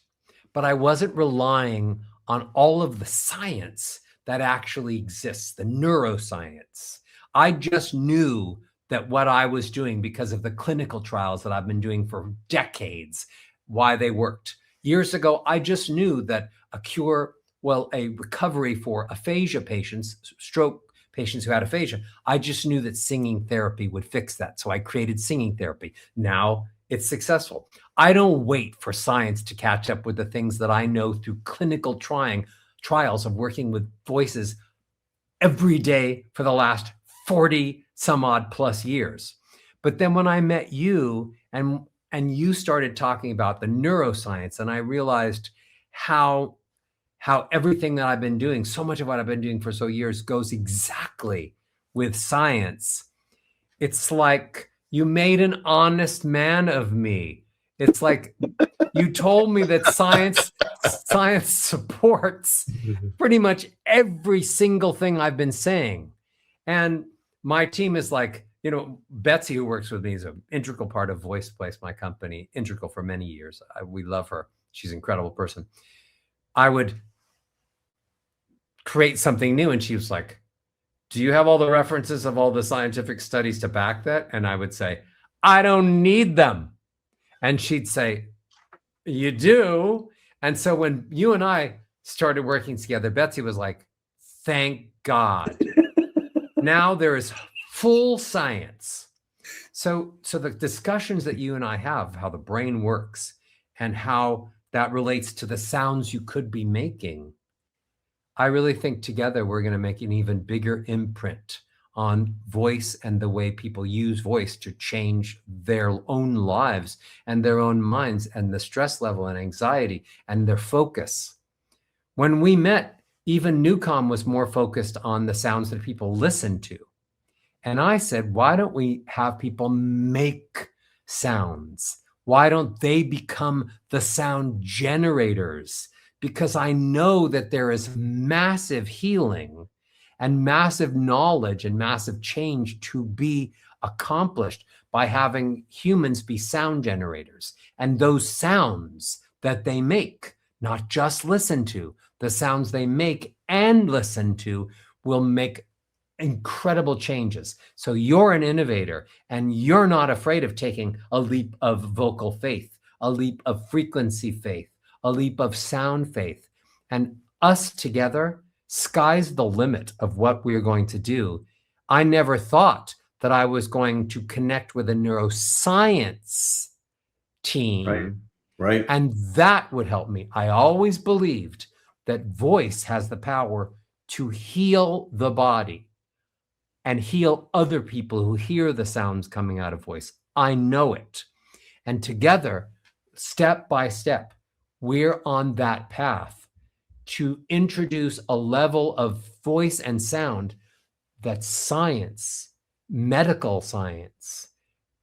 but I wasn't relying on all of the science that actually exists, the neuroscience. I just knew that what I was doing, because of the clinical trials that I've been doing for decades, why they worked. Years ago, I just knew that a recovery for aphasia patients, stroke patients who had aphasia, I just knew that singing therapy would fix that. So I created singing therapy. Now it's successful. I don't wait for science to catch up with the things that I know through clinical trials of working with voices every day for the last 40 some odd plus years. But then when I met you and you started talking about the neuroscience, and I realized how everything that I've been doing, so much of what I've been doing for so years, goes exactly with science. It's like you made an honest man of me. It's like you told me that science supports pretty much every single thing I've been saying. And my team is like, Betsy, who works with me, is an integral part of Voice Place, my company, integral for many years. We love her. She's an incredible person. I would create something new, and she was like, do you have all the references of all the scientific studies to back that? And I would say, I don't need them. And she'd say, you do. And so when you and I started working together, Betsy was like, thank God. Now there is full science. So the discussions that you and I have, how the brain works and how that relates to the sounds you could be making, I really think together we're going to make an even bigger imprint on voice and the way people use voice to change their own lives and their own minds and the stress level and anxiety and their focus. When we met, even NuCalm was more focused on the sounds that people listen to. And I said, why don't we have people make sounds? Why don't they become the sound generators? Because I know that there is massive healing and massive knowledge and massive change to be accomplished by having humans be sound generators. And those sounds that they make, not just listen to, the sounds they make and listen to will make incredible changes. So you're an innovator and you're not afraid of taking a leap of vocal faith, a leap of frequency faith, a leap of sound faith. And us together, sky's the limit of what we're going to do. I never thought that I was going to connect with a neuroscience team. Right. And that would help me. I always believed that voice has the power to heal the body and heal other people who hear the sounds coming out of voice. I know it. And together, step by step, we're on that path to introduce a level of voice and sound that science, medical science,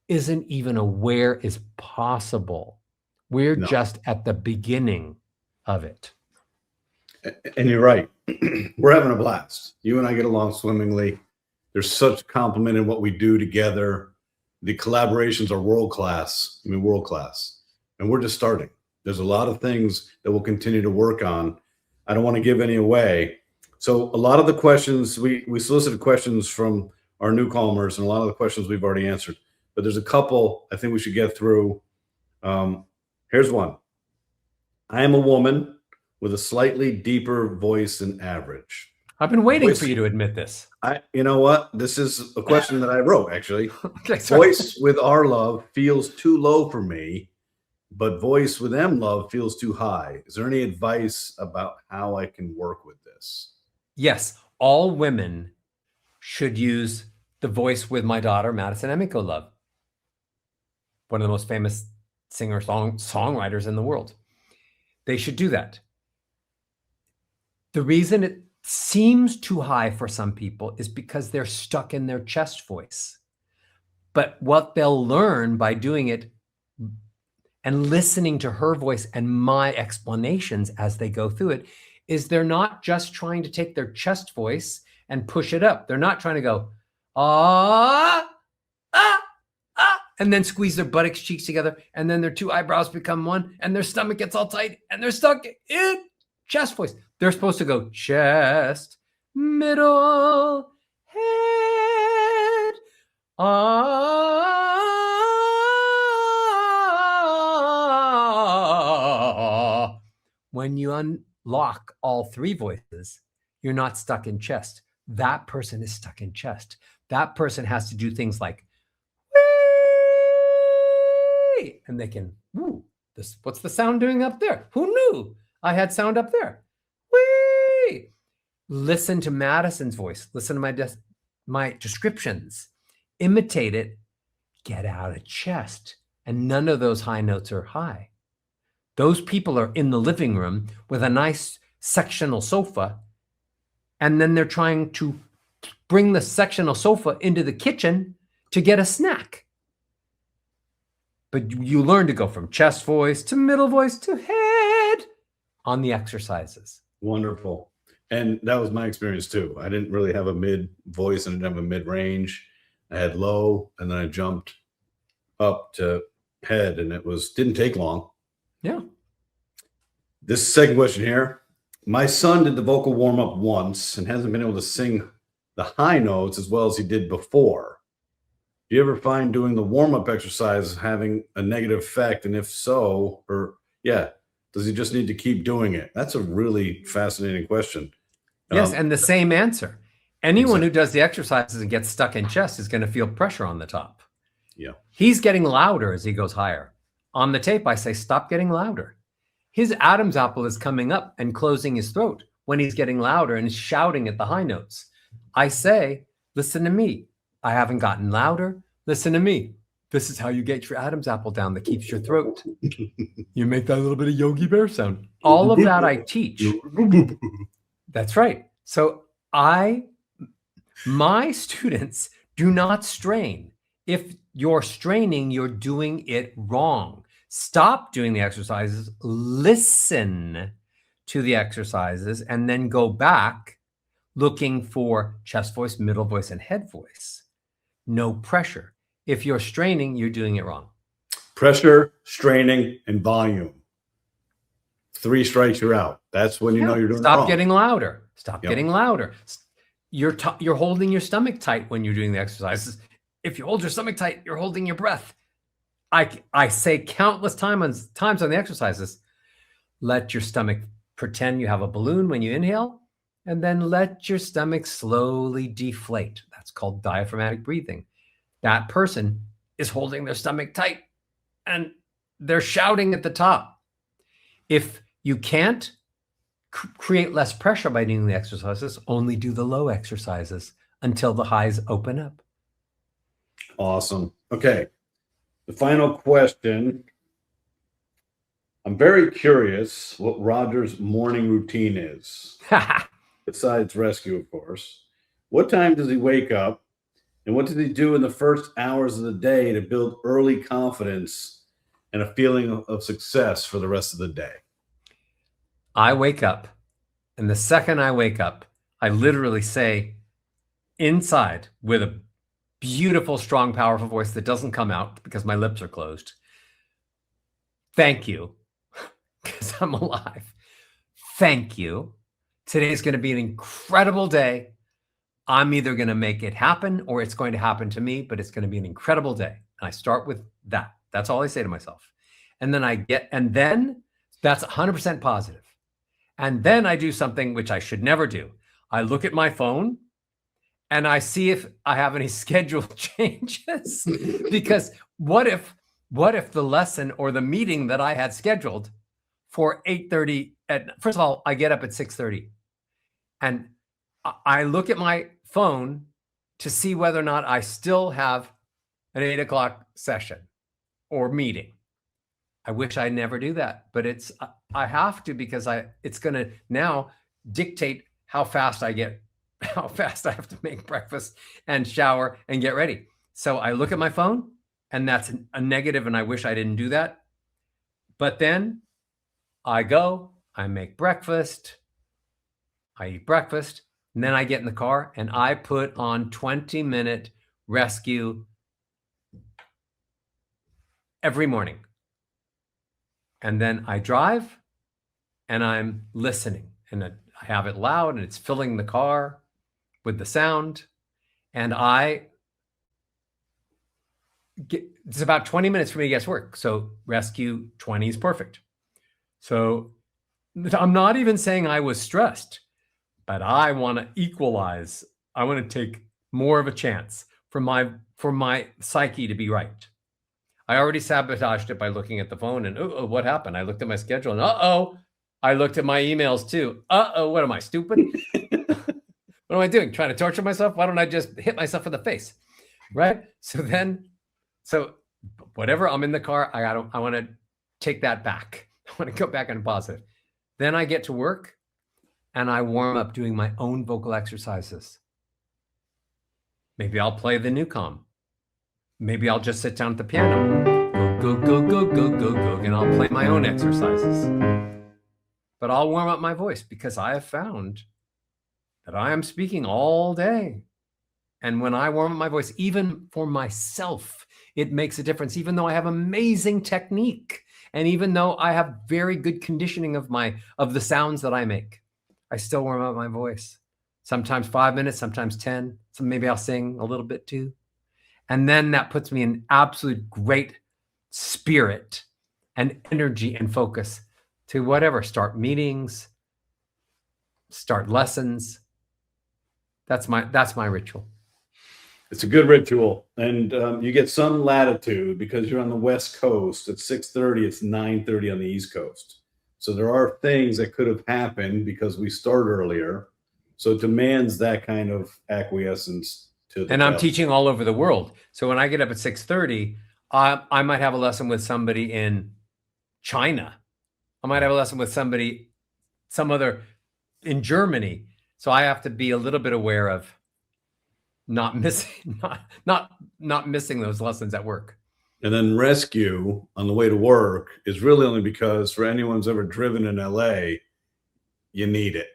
isn't even aware is possible. We're just at the beginning of it. And you're right. We're having a blast. You and I get along swimmingly. There's such compliment in what we do together. The collaborations are world class. I mean, world class. And we're just starting. There's a lot of things that we'll continue to work on. I don't want to give any away. So a lot of the questions, we solicited questions from our NuCalmers, and a lot of the questions we've already answered. But there's a couple I think we should get through. Here's one. I am a woman with a slightly deeper voice than average. I've been waiting for you to admit this. You know what? This is a question that I wrote, actually. Okay, sorry. Voice with R love feels too low for me, but voice with M love feels too high. Is there any advice about how I can work with this? Yes, all women should use the voice with my daughter, Madison Emiko Love, one of the most famous songwriters in the world. They should do that. The reason it seems too high for some people is because they're stuck in their chest voice. But what they'll learn by doing it and listening to her voice and my explanations as they go through it is they're not just trying to take their chest voice and push it up. They're not trying to go, ah, ah, ah, and then squeeze their buttocks cheeks together, and then their two eyebrows become one, and their stomach gets all tight, and they're stuck in chest voice. They're supposed to go chest, middle, head. Ah. When you unlock all three voices, you're not stuck in chest. That person is stuck in chest. That person has to do things like, wee, and they can, ooh, this, what's the sound doing up there? Who knew I had sound up there? Wee. Listen to Madison's voice. Listen to my descriptions. Imitate it. Get out of chest. And none of those high notes are high. Those people are in the living room with a nice sectional sofa, and then they're trying to bring the sectional sofa into the kitchen to get a snack. But you learn to go from chest voice to middle voice to head on the exercises. Wonderful. And that was my experience too. I didn't really have a mid voice and I didn't have a mid range. I had low, and then I jumped up to head, and it didn't take long. Yeah. This second question here. My son did the vocal warm up once and hasn't been able to sing the high notes as well as he did before. Do you ever find doing the warm up exercise having a negative effect? And if so, does he just need to keep doing it? That's a really fascinating question. Yes, and the same answer. Anyone who does the exercises and gets stuck in chest is going to feel pressure on the top. Yeah. He's getting louder as he goes higher. On the tape, I say, stop getting louder. His Adam's apple is coming up and closing his throat when he's getting louder and shouting at the high notes. I say, listen to me. I haven't gotten louder. Listen to me. This is how you get your Adam's apple down that keeps your throat. You make that little bit of Yogi Bear sound. All of that I teach. That's right. So my students do not strain. If you're straining, you're doing it wrong. Stop doing the exercises, listen to the exercises, and then go back looking for chest voice, middle voice, and head voice. No pressure. If you're straining, you're doing it wrong. Pressure, straining, and volume. 3 strikes, you're out. That's when you know you're doing it wrong. Stop getting louder. Stop getting louder. You're holding your stomach tight when you're doing the exercises. If you hold your stomach tight, you're holding your breath. I say countless times on the exercises, let your stomach pretend you have a balloon when you inhale, and then let your stomach slowly deflate. That's called diaphragmatic breathing. That person is holding their stomach tight and they're shouting at the top. If you can't create less pressure by doing the exercises, only do the low exercises until the highs open up. Awesome. Okay. The final question. I'm very curious what Roger's morning routine is. Besides rescue, of course. What time does he wake up? And what does he do in the first hours of the day to build early confidence and a feeling of success for the rest of the day? I wake up, and the second I wake up, I literally say inside with a beautiful, strong, powerful voice that doesn't come out because my lips are closed. Thank you, because I'm alive. Thank you. Today's going to be an incredible day. I'm either going to make it happen or it's going to happen to me, but it's going to be an incredible day. And I start with that. That's all I say to myself. And then that's 100% positive. And then I do something which I should never do. I look at my phone and I see if I have any schedule changes. Because what if the lesson or the meeting that I had scheduled for 8:30 first of all, I get up at 6:30 and I look at my phone to see whether or not I still have an 8 o'clock session or meeting. I wish I never do that, but I have to because it's going to now dictate how fast I have to make breakfast and shower and get ready. So I look at my phone and that's a negative and I wish I didn't do that. But then I make breakfast, I eat breakfast, and then I get in the car and I put on 20-minute rescue every morning. And then I drive and I'm listening and I have it loud and it's filling the car. with the sound. And it's about 20 minutes for me to get to work. So rescue 20 is perfect. So I'm not even saying I was stressed, but I want to equalize. I want to take more of a chance for my psyche to be right. I already sabotaged it by looking at the phone and what happened? I looked at my schedule and I looked at my emails too. What am I, stupid? What am I doing? Trying to torture myself? Why don't I just hit myself in the face? Right? So whatever, I'm in the car. I want to take that back. I want to go back and positive. Then I get to work and I warm up doing my own vocal exercises. Maybe I'll play the NuCalm. Maybe I'll just sit down at the piano. Go, go, go, go, go, go, go. And I'll play my own exercises. But I'll warm up my voice because I have found that I am speaking all day. And when I warm up my voice, even for myself, it makes a difference, even though I have amazing technique. And even though I have very good conditioning of the sounds that I make, I still warm up my voice. Sometimes 5 minutes, sometimes 10. So maybe I'll sing a little bit too. And then that puts me in absolute great spirit and energy and focus to whatever, start meetings, start lessons. That's my ritual. It's a good ritual, and you get some latitude because you're on the West Coast. At 6:30, it's 9:30 on the East Coast. So there are things that could have happened because we start earlier. So it demands that kind of acquiescence to the And I'm teaching all over the world. So when I get up at 6:30, I might have a lesson with somebody in China. I might have a lesson with some other in Germany. So I have to be a little bit aware of not missing those lessons at work. And then rescue on the way to work is really only because for anyone who's ever driven in LA, you need it,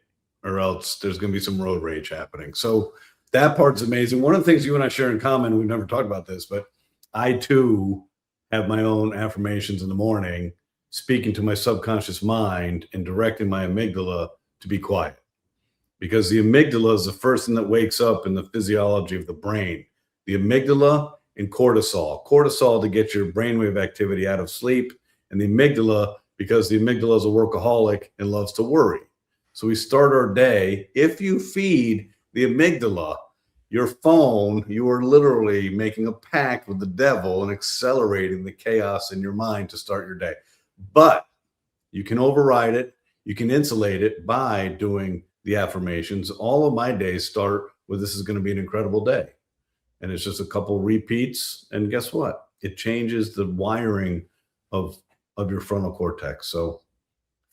or else there's going to be some road rage happening. So that part's amazing. One of the things you and I share in common, we've never talked about this, but I too have my own affirmations in the morning, speaking to my subconscious mind and directing my amygdala to be quiet. Because the amygdala is the first thing that wakes up in the physiology of the brain. The amygdala and cortisol. Cortisol to get your brainwave activity out of sleep, and the amygdala because the amygdala is a workaholic and loves to worry. So we start our day. If you feed the amygdala your phone, you are literally making a pact with the devil and accelerating the chaos in your mind to start your day. But you can override it. You can insulate it by doing the affirmations. All of my days start with this is going to be an incredible day. And it's just a couple repeats. And guess what? It changes the wiring of your frontal cortex. So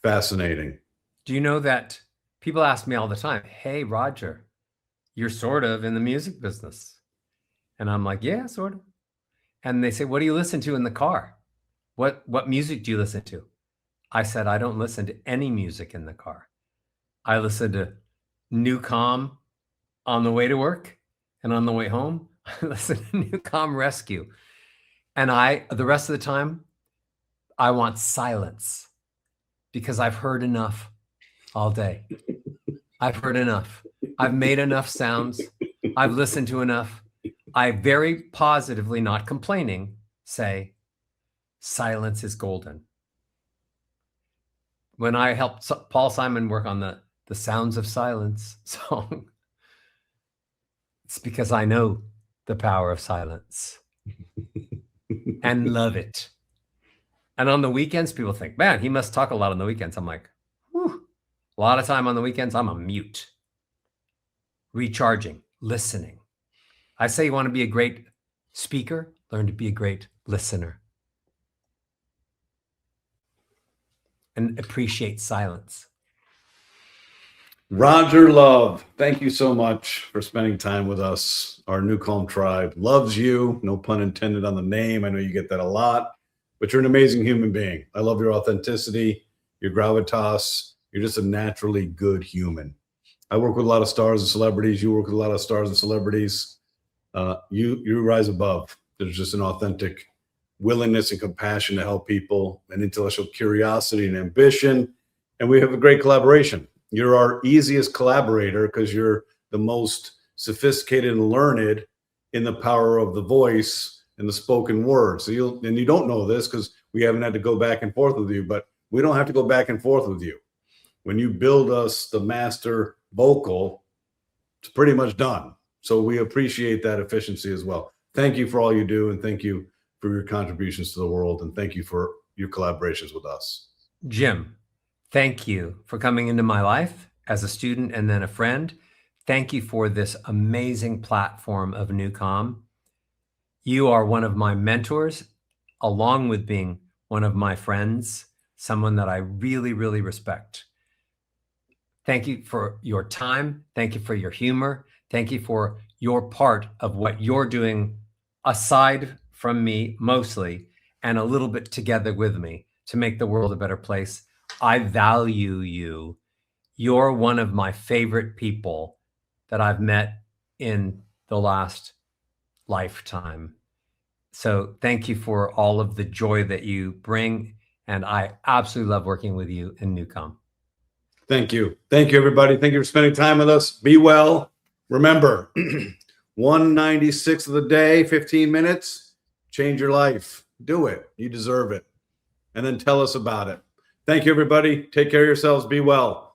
fascinating. Do you know that people ask me all the time, hey, Roger, you're sort of in the music business. And I'm like, yeah, sort of. And they say, what do you listen to in the car? What music do you listen to? I said, I don't listen to any music in the car. I listen to NuCalm on the way to work, and on the way home, I listen to NuCalm Rescue. And the rest of the time, I want silence because I've heard enough all day. I've heard enough. I've made enough sounds. I've listened to enough. I very positively, not complaining, say, silence is golden. When I helped Paul Simon work on the Sounds of Silence song, it's because I know the power of silence and love it. And on the weekends, people think, man, he must talk a lot on the weekends. I'm like, whew. A lot of time on the weekends, I'm a mute, recharging, listening. I say you want to be a great speaker, learn to be a great listener. And appreciate silence. Roger Love, thank you so much for spending time with us. Our NuCalm tribe loves you. No pun intended on the name. I know you get that a lot, but you're an amazing human being. I love your authenticity, your gravitas. You're just a naturally good human. I work with a lot of stars and celebrities. You work with a lot of stars and celebrities. You rise above. There's just an authentic willingness and compassion to help people, and intellectual curiosity and ambition. And we have a great collaboration. You're our easiest collaborator because you're the most sophisticated and learned in the power of the voice and the spoken word. So you don't know this because we haven't had to go back and forth with you, but we don't have to go back and forth with you. When you build us the master vocal, it's pretty much done. So we appreciate that efficiency as well. Thank you for all you do, and thank you for your contributions to the world, and thank you for your collaborations with us. Jim, thank you for coming into my life as a student and then a friend. Thank you for this amazing platform of NuCalm. You are one of my mentors, along with being one of my friends, someone that I really, really respect. Thank you for your time. Thank you for your humor. Thank you for your part of what you're doing aside from me mostly, and a little bit together with me to make the world a better place. I value you. You're one of my favorite people that I've met in the last lifetime. So thank you for all of the joy that you bring. And I absolutely love working with you in NuCalm. Thank you. Thank you, everybody. Thank you for spending time with us. Be well. Remember, 196th of the day, 15 minutes, change your life. Do it. You deserve it. And then tell us about it. Thank you, everybody. Take care of yourselves. Be well.